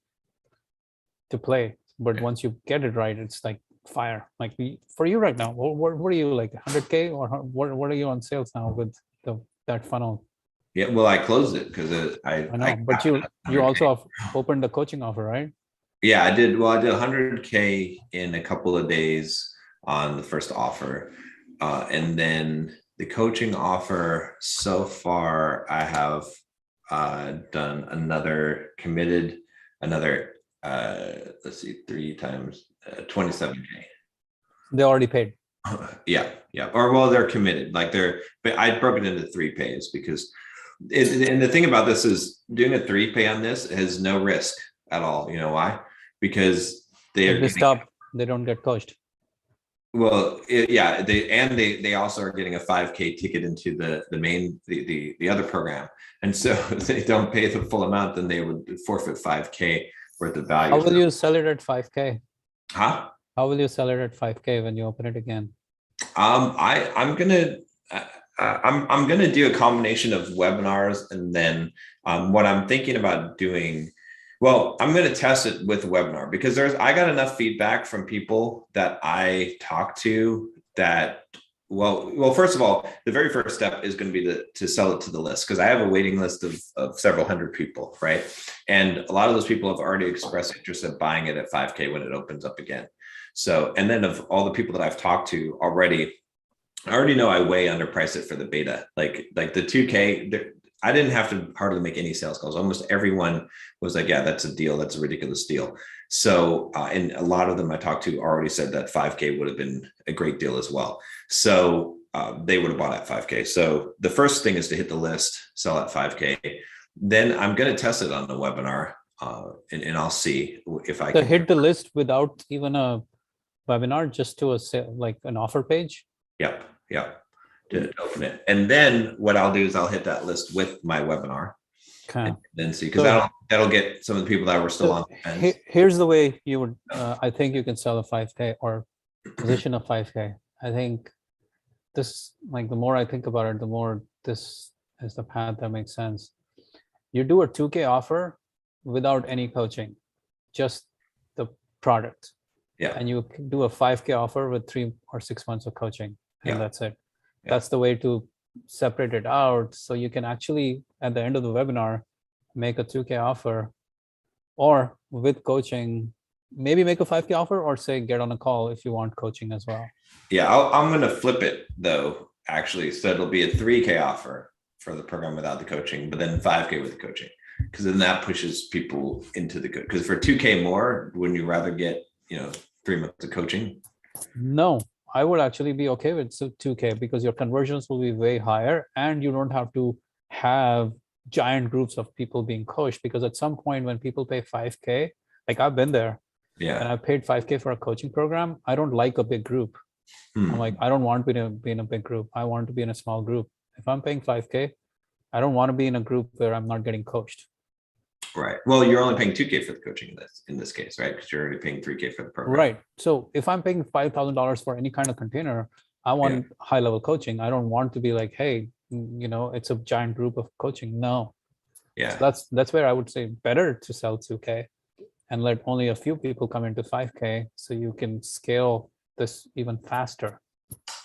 play, but once you get it right, it's like fire. Like for you right now, what are you, like 100K, or what are you on sales now with that funnel? Yeah, well, I closed it because I know, but you also have opened the coaching offer, right? Yeah, I did. Well, I did 100K in a couple of days on the first offer. And then the coaching offer so far, I have done committed another, let's see, 3 times 27K. They already paid. Yeah. Or well, they're committed. But I broke it into 3 pays because and the thing about this is doing a 3 pay on this has no risk at all. You know why? Because they don't get coached. Well, they also are getting a 5K ticket into the main the other program, and so if they don't pay the full amount, then they would forfeit 5K worth of value. How will you sell it at 5K? Huh? How will you sell it at 5K when you open it again? I'm gonna do a combination of webinars, and then what I'm thinking about doing. Well, I'm going to test it with a webinar because I got enough feedback from people that I talked to that, well, first of all, the very first step is going to be to sell it to the list, because I have a waiting list of several hundred people, right? And a lot of those people have already expressed interest in buying it at 5K when it opens up again. So, and then of all the people that I've talked to already, I already know I way underpriced it for the beta. Like the 2K, I didn't have to hardly make any sales calls. Almost everyone was like, yeah, that's a deal. That's a ridiculous deal. So, and a lot of them I talked to already said that 5K would have been a great deal as well. So they would have bought at 5K. So the first thing is to hit the list, sell at 5K. Then I'm going to test it on the webinar and I'll see if I can can hit the list without even a webinar, just to like an offer page. Yep. To open it. And then what I'll do is I'll hit that list with my webinar. Okay. And then see, because that'll get some of the people that were still on the fence. Here's the way you would, I think you can sell a 5K or position a 5K. I think this, like, the more I think about it, the more this is the path that makes sense. You do a 2K offer without any coaching, just the product. Yeah. And you do a 5K offer with 3 or 6 months of coaching, and that's it. Yeah. That's the way to separate it out. So you can actually, at the end of the webinar, make a 2K offer, or with coaching, maybe make a 5K offer, or say get on a call if you want coaching as well. Yeah, I'm gonna flip it though, actually. So it'll be a 3K offer for the program without the coaching, but then 5K with the coaching. Because then that pushes people into the good. Because for 2K more, wouldn't you rather get, 3 months of coaching? No, I would actually be okay with 2K because your conversions will be way higher and you don't have to have giant groups of people being coached, because at some point when people pay 5K, like I've been there and Yeah. I paid 5K for a coaching program, I don't like a big group. I'm like, I don't want to be in a big group. I want to be in a small group. If I'm paying 5K, I don't want to be in a group where I'm not getting coached. Right. Well, you're only paying 2K for the coaching in this case, right? Because you're already paying 3K for the program. Right. So if I'm paying $5,000 for any kind of container, I want high level coaching. I don't want to be like, hey, it's a giant group of coaching. No. Yeah. So that's where I would say better to sell 2K and let only a few people come into 5K so you can scale this even faster.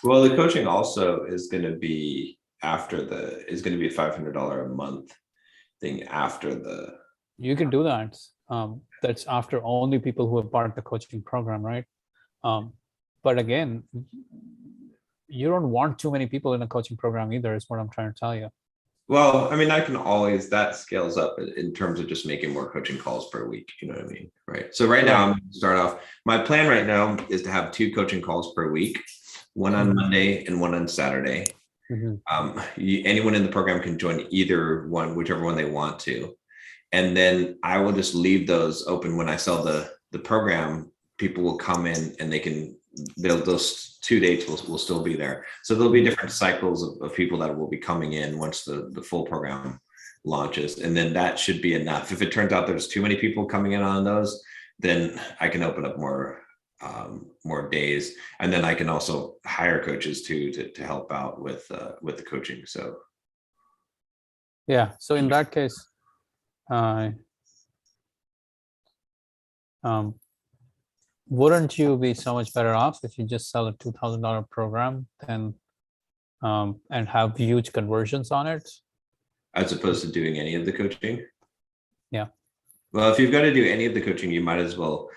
Well, the coaching also is going to be a $500 a month thing after the. You can do that. That's after only people who have bought the coaching program, right? But again, you don't want too many people in a coaching program either, is what I'm trying to tell you. Well, I mean, that scales up in terms of just making more coaching calls per week. You know what I mean? Right. So right now I'm going to start off. My plan right now is to have 2 coaching calls per week, one on Monday and one on Saturday. Anyone in the program can join either one, whichever one they want to. And then I will just leave those open when I sell the program. People will come in and those 2 dates will still be there. So there'll be different cycles of people that will be coming in once the full program launches. And then that should be enough. If it turns out there's too many people coming in on those, then I can open up more days. And then I can also hire coaches to help out with the coaching. So. Yeah. So in that case, wouldn't you be so much better off if you just sell a $2,000 program and have huge conversions on it, as opposed to doing any of the coaching? Yeah. Well, if you've got to do any of the coaching, you might as well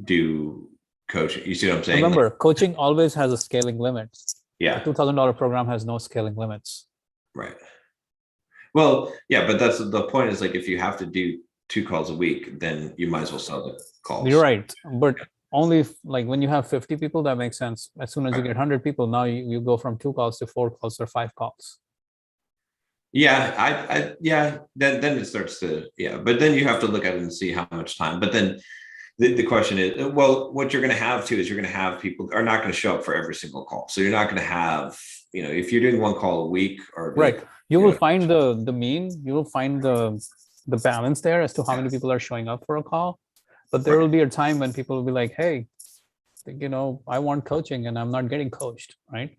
do coaching. You see what I'm saying? Remember, coaching always has a scaling limit. Yeah. A $2,000 program has no scaling limits. Right. Well, yeah, but that's the point, is like, if you have to do 2 calls a week, then you might as well sell the calls. You're right. But only like when you have 50 people, that makes sense. As soon as you get 100 people, now you go from 2 calls to 4 calls or 5 calls. Yeah, then it starts to, but then you have to look at it and see how much time. But then the question is, well, what you're going to have too is you're going to have people are not going to show up for every single call. So you're not going to have, if you're doing 1 call a week or. Right. You will find the mean, you will find the balance there as to how many people are showing up for a call. But there will be a time when people will be like, hey, I want coaching and I'm not getting coached, right?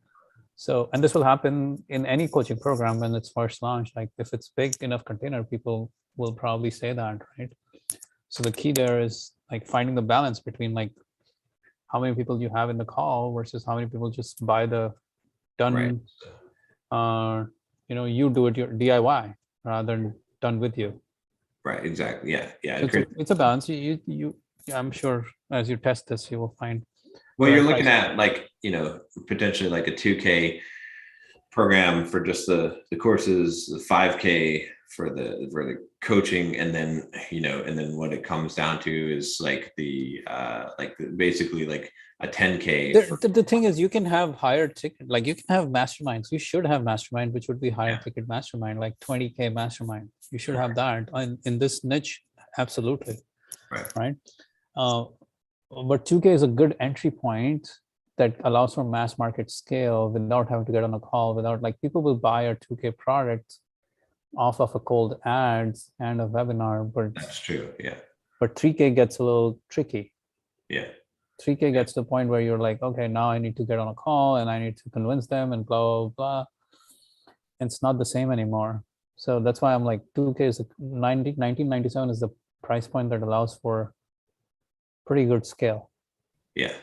So, and this will happen in any coaching program when it's first launched. Like if it's big enough container, people will probably say that, right? So the key there is like finding the balance between like how many people you have in the call versus how many people just buy the done, you do it your DIY rather than done with you. Right. Exactly. Yeah. It's a balance. I'm sure as you test this, you will find. Well, you're looking at like, potentially like a 2K program for just the courses, the 5K for the coaching, and then what it comes down to is like basically like a 10K. The thing is, you can have higher ticket, like you can have masterminds. You should have mastermind, which would be higher ticket mastermind, like 20K mastermind. You should have that in this niche. Absolutely. Right. But 2K is a good entry point that allows for mass market scale without having to get on a call, without like people will buy a 2K product off of a cold ads and a webinar, but that's true. Yeah. But 3K gets a little tricky. Yeah. 3K gets to the point where you're like, okay, now I need to get on a call and I need to convince them and blah, blah, blah. And it's not the same anymore. So that's why I'm like 2K is 1997 is the price point that allows for pretty good scale. Yeah.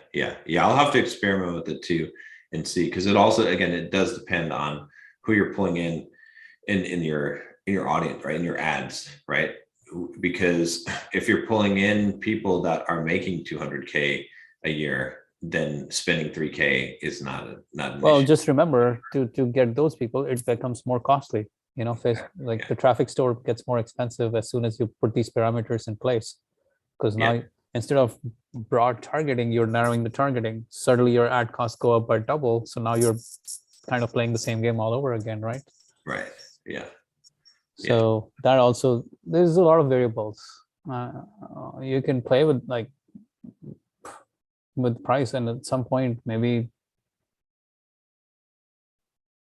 I'll have to experiment with it too and see, because it also, again, it does depend on who you're pulling in your audience, right? In your ads, right? Because if you're pulling in people that are making 200K a year, then spending 3K is not an Well, issue. just remember to get those people, it becomes more costly. Like Yeah. the traffic store gets more expensive as soon as you put these parameters in place. Because now Yeah. instead of broad targeting, you're narrowing the targeting. Suddenly your ad costs go up by double. So now you're kind of playing the same game all over again, right? Right. Yeah. Yeah. So that also, there's a lot of variables. You can play with price, and at some point maybe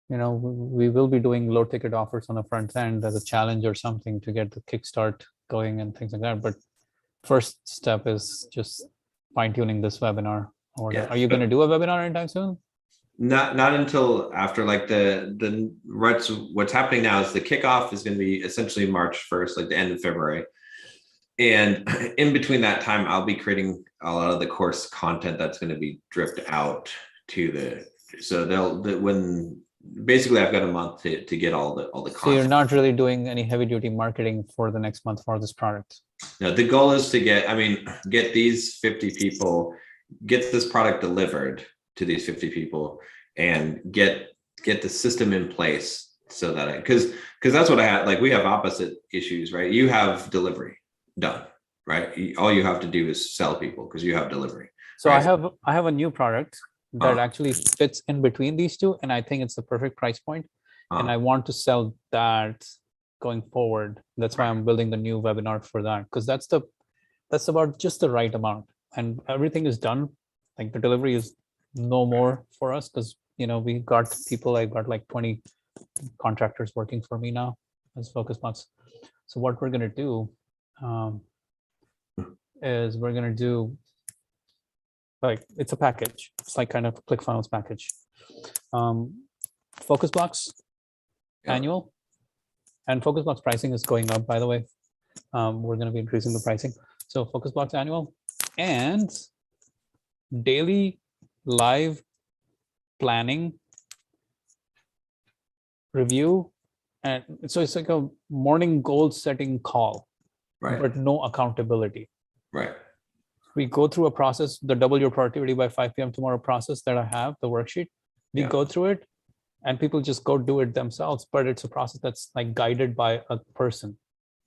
we will be doing low ticket offers on the front end as a challenge or something to get the kickstart going and things like that. But first step is just fine tuning this webinar. Yeah. Are you going to do a webinar anytime soon? Not until after like the what's happening now is the kickoff is going to be essentially March 1st, like the end of February. And in between that time, I'll be creating a lot of the course content that's going to be dripped out to when basically I've got a month to get all the So content. you're not really doing any heavy duty marketing for the next month for this product. No, the goal is to get these 50 people, get this product delivered to these 50 people, and get the system in place so that because that's what I had. Like we have opposite issues, right? You have delivery done, right? All you have to do is sell people because you have delivery. So right? I have a new product that actually fits in between these two, and I think it's the perfect price point. And I want to sell that going forward. That's why I'm building the new webinar for that, because that's about just the right amount, and everything is done. Like the delivery is no more for us because we got people. I got like 20 contractors working for me now as FocusBox. So what we're gonna do is we're gonna do like it's a package. It's like kind of ClickFunnels package. FocusBox annual, and FocusBox pricing is going up, by the way. We're going to be increasing the pricing. So FocusBox annual and daily live planning review. And so it's like a morning goal setting call, right, but no accountability. right. We go through a process, the double your productivity by 5 p.m. tomorrow process that I have, the worksheet. We go through it and people just go do it themselves, but it's a process that's like guided by a person.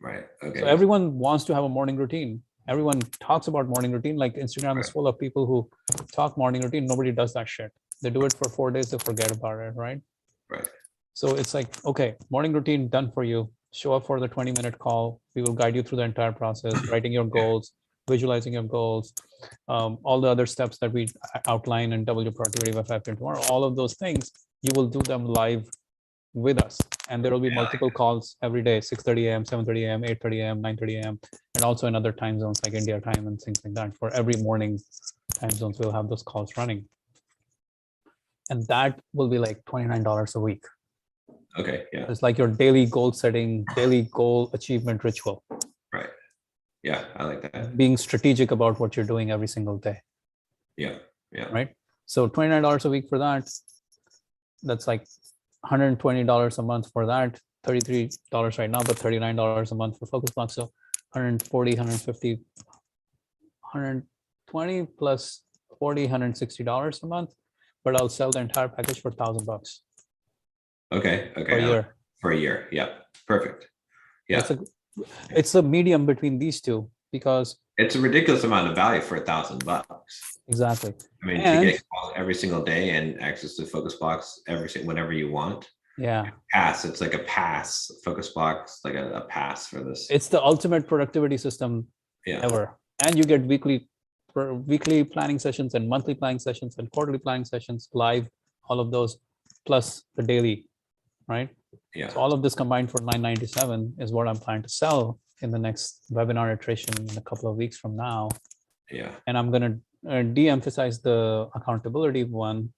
Right. Okay. So everyone wants to have a morning routine. Everyone talks about morning routine. Like Instagram is full of people who talk morning routine. Nobody does that shit. They do it for 4 days, they forget about it, right? Right. So it's like, okay, morning routine done for you. Show up for the 20-minute call. We will guide you through the entire process, writing your goals, visualizing your goals, all the other steps that we outline in double your productivity by 5 p.m. tomorrow. All of those things, you will do them live with us, and there will be multiple calls every day: 6:30 a.m., 7:30 a.m., 8:30 a.m., 9:30 a.m., and also in other time zones like India time and things like that. For every morning time zones, we'll have those calls running, and that will be like $29 a week. Okay. Yeah. It's like your daily goal setting, daily goal achievement ritual. Right. Yeah, I like that. Being strategic about what you're doing every single day. Yeah. Yeah. Right. So $29 a week for that. That's like $120 a month for that. $33 right now, but $39 a month for FocusBox. So 140, 150, 120 plus 40, $160 a month. But I'll sell the entire package for $1,000. Okay. Okay. Per year. For a year. Yeah. Perfect. Yeah. It's a medium between these two because it's a ridiculous amount of value for $1,000. Exactly. I mean, to get calls every single day and access to FocusBox whenever you want. Yeah. Pass. It's like a pass. FocusBox, like a pass for this. It's the ultimate productivity system ever. And you get weekly planning sessions and monthly planning sessions and quarterly planning sessions live, all of those, plus the daily, right? Yeah. So all of this combined for $997 is what I'm planning to sell in the next webinar iteration in a couple of weeks from now. Yeah. And I'm going to de-emphasize the accountability one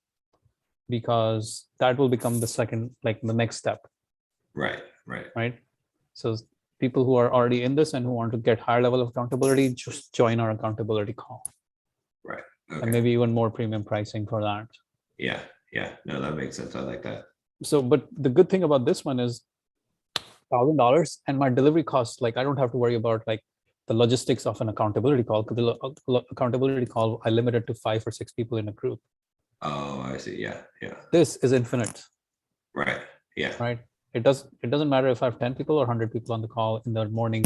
because that will become the second, like the next step. Right. So people who are already in this and who want to get higher level of accountability, just join our accountability call. Right. Okay. And maybe even more premium pricing for that. Yeah. No, that makes sense. I like that. So, but the good thing about this one is $1,000 and my delivery costs, like I don't have to worry about like the logistics of an accountability call, because the accountability call I limited to 5 or 6 people in a group. Oh, I see. Yeah. Yeah. This is infinite, Right. Yeah. right? It doesn't matter if I have 10 people or 100 people on the call in the morning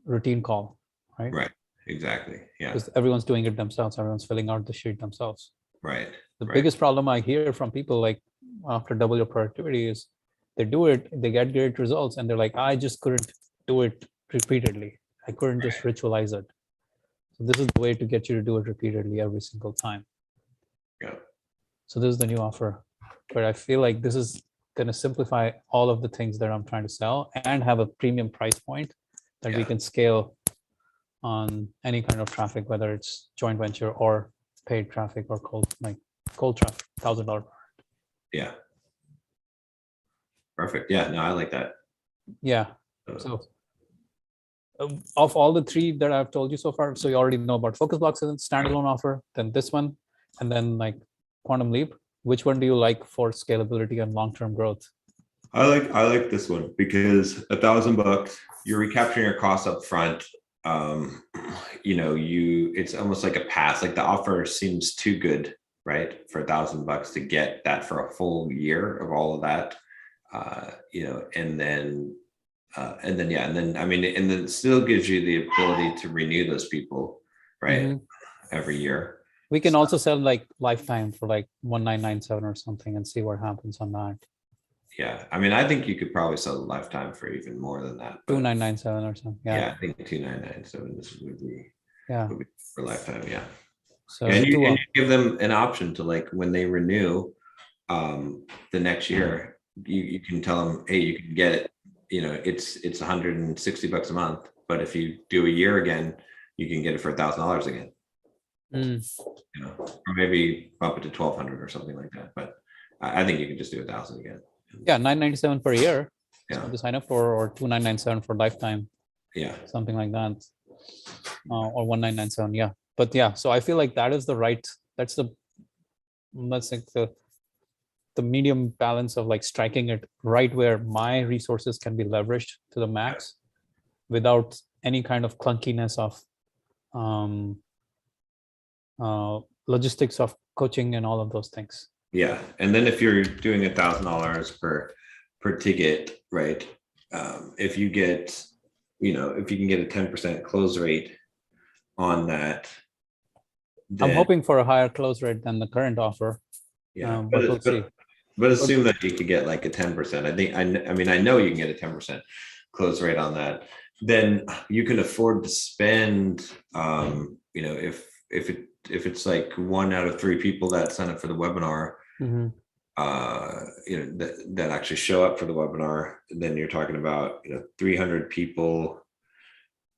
routine call, right? Right. Exactly. Yeah. Because everyone's doing it themselves. Everyone's filling out the sheet themselves. Right. The Right. biggest problem I hear from people like after double your productivity is they do it, they get great results, and they're like, I just couldn't do it repeatedly. I couldn't just ritualize it. So this is the way to get you to do it repeatedly every single time. Yeah. So this is the new offer, but I feel like this is going to simplify all of the things that I'm trying to sell and have a premium price point that we Yeah. can scale on any kind of traffic, whether it's joint venture or paid traffic or cold traffic, $1,000. Yeah. Perfect. Yeah. No, I like that. Yeah. Uh, So of all the three that I've told you so far, so you already know about Focus Blocks as a standalone offer, then this one, and then like Quantum Leap. Which one do you like for scalability and long-term growth? I like this one because $1,000, you're recapturing your costs up front. It's almost like a pass. Like the offer seems too good, right? For $1,000 to get that for a full year of all of that. And then it still gives you the ability to renew those people, right? Every year. We can also sell like lifetime for like 1,997 or something and see what happens on that. Yeah, I mean, I think you could probably sell the lifetime for even more than that. 2,997 or something. Yeah, I think 2,997 this would be for lifetime. Yeah. So and you give them an option to, like, when they renew the next year, you can tell them, hey, you can get it. It's $160 a month, but if you do a year again, you can get it for $1,000 again. Or maybe bump it to 1,200 or something like that. But I think you can just do 1,000 again. Yeah, 997 per year. Yeah. To sign up for, or 2,997 for lifetime. Yeah. Something like that. Or 1,997. Yeah. But yeah, so I feel like that is that's like the medium balance of like striking it right where my resources can be leveraged to the max without any kind of clunkiness of logistics of coaching and all of those things. Yeah, and then if you're doing $1,000 per ticket, right? If you get, if you can get a 10% close rate on that, I'm hoping for a higher close rate than the current offer. Yeah, but we'll see. But assume that you could get like a 10%. I know you can get a 10% close rate on that. Then you can afford to spend, if it's like 1 out of 3 people that sign up for the webinar, that actually show up for the webinar, then you're talking about 300 people.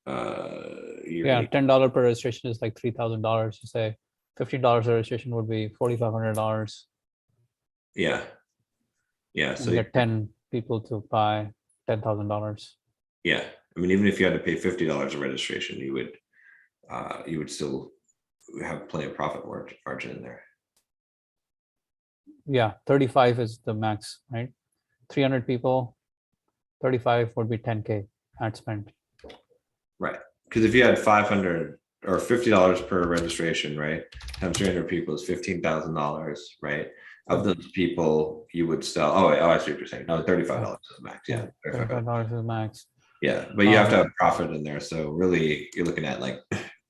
$10 per registration is like $3,000. You say $15 a registration would be $4,500. Yeah. So you get 10 people to buy $10,000. Yeah, I mean, even if you had to pay $50 a registration, you would still have plenty of profit margin in there. Yeah, 35 is the max, right? 300 people, 35 would be 10K ad spend. Right, because if you had 500 or $50 per registration, right, times 300 people is $15,000, right? Of those people, you would sell. Oh, I see what you're saying. No, $35 is max. Yeah, $35 is max. Yeah, but you have to have profit in there. So really, you're looking at like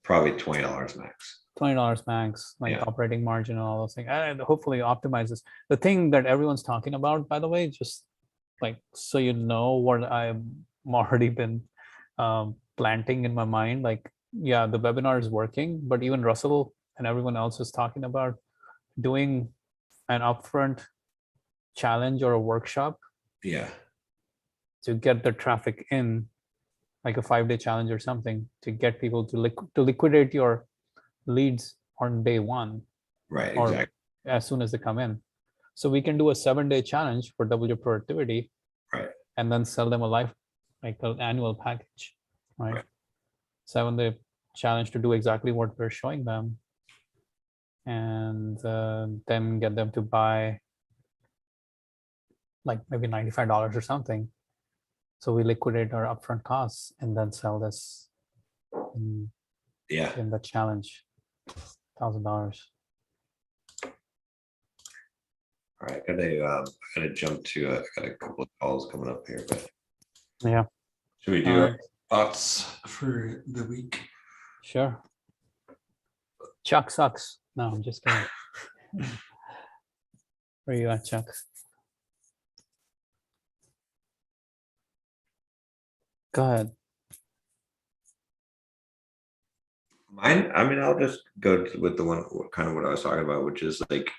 probably $20 max. $20 max, like operating margin and all those things. And hopefully optimizes. The thing that everyone's talking about, by the way, just like so you know what I've already been planting in my mind. Like, yeah, the webinar is working, but even Russell and everyone else is talking about doing an upfront challenge or a workshop. Yeah. To get the traffic in, like a 5-day challenge or something, to get people to liquidate your leads on day 1. Right, or exactly. As soon as they come in. So we can do a 7-day challenge for double your productivity. Right. And then sell them like an annual package, right? 7-day challenge to do exactly what we're showing them. And then get them to buy like maybe $95 or something. So we liquidate our upfront costs and then sell this Yeah. in the challenge, $1,000. All right. Gotta jump to, I got a couple of calls coming up here, but Yeah, should we do All our right. thoughts for the week? sure. Chuck sucks. No, I'm just kidding. Where you at, Chuck? Go ahead. Mine, I mean, I'll just go with the one kind of what I was talking about, which is like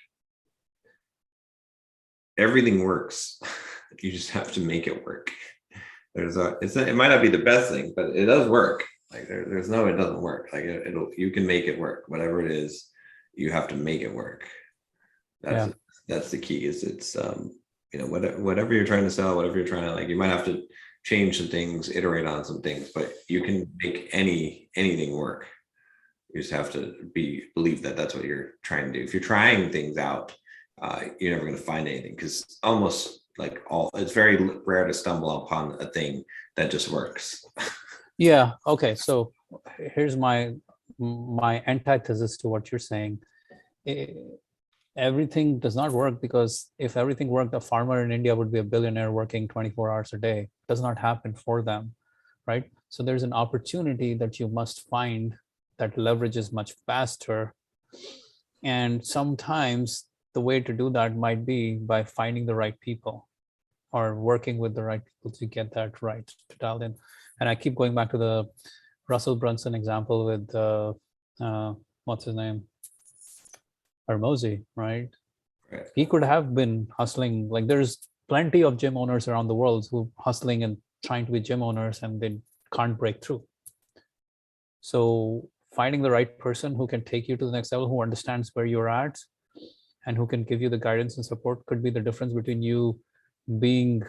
everything works. You just have to make it work. It might not be the best thing, but it does work. Like there's no, it doesn't work. Like you can make it work. Whatever it is, you have to make it work. That's the key. Is it's whatever you're trying to sell, whatever you're trying to like, you might have to change some things, iterate on some things, but you can make anything work. You just have to believe that that's what you're trying to do. If you're trying things out, you're never going to find anything, because almost like it's very rare to stumble upon a thing that just works. Yeah. Okay. So here's my antithesis to what you're saying. Everything does not work, because if everything worked, a farmer in India would be a billionaire working 24 hours a day. It does not happen for them, right? So there's an opportunity that you must find that leverages much faster. And sometimes the way to do that might be by finding the right people or working with the right people to get that right, to dial in. And I keep going back to the Russell Brunson example with what's his name? Hormozi, right? Right. He could have been hustling. Like there's plenty of gym owners around the world who hustling and trying to be gym owners and they can't break through. So finding the right person who can take you to the next level, who understands where you're at and who can give you the guidance and support, could be the difference between you being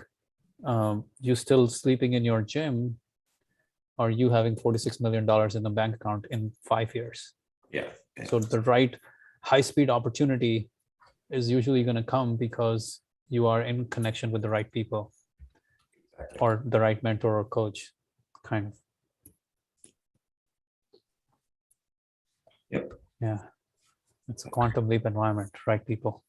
you still sleeping in your gym or you having $46 million in the bank account in 5 years. Yeah. So the right high-speed opportunity is usually going to come because you are in connection with the right people. Exactly. Or the right mentor or coach, kind of. Yep. Yeah. It's a quantum leap environment, right people.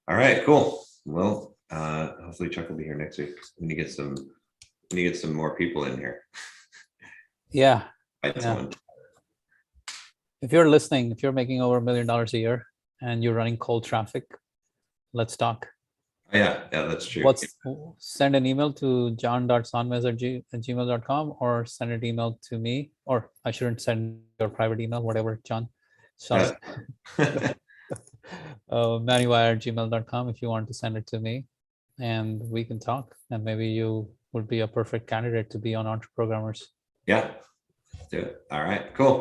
All right, cool. Well, hopefully Chuck will be here next week. We need to get some more people in here. Yeah. Yeah. If you're listening, if you're making over $1 million a year and you're running cold traffic, let's talk. Yeah, that's true. Send an email to john.sonmez@gmail.com or send an email to me, or I shouldn't send your private email, whatever, John. Manuwire@gmail.com if you want to send it to me, and we can talk, and maybe you would be a perfect candidate to be on Entreprogrammers. Yeah, do it. All right, cool.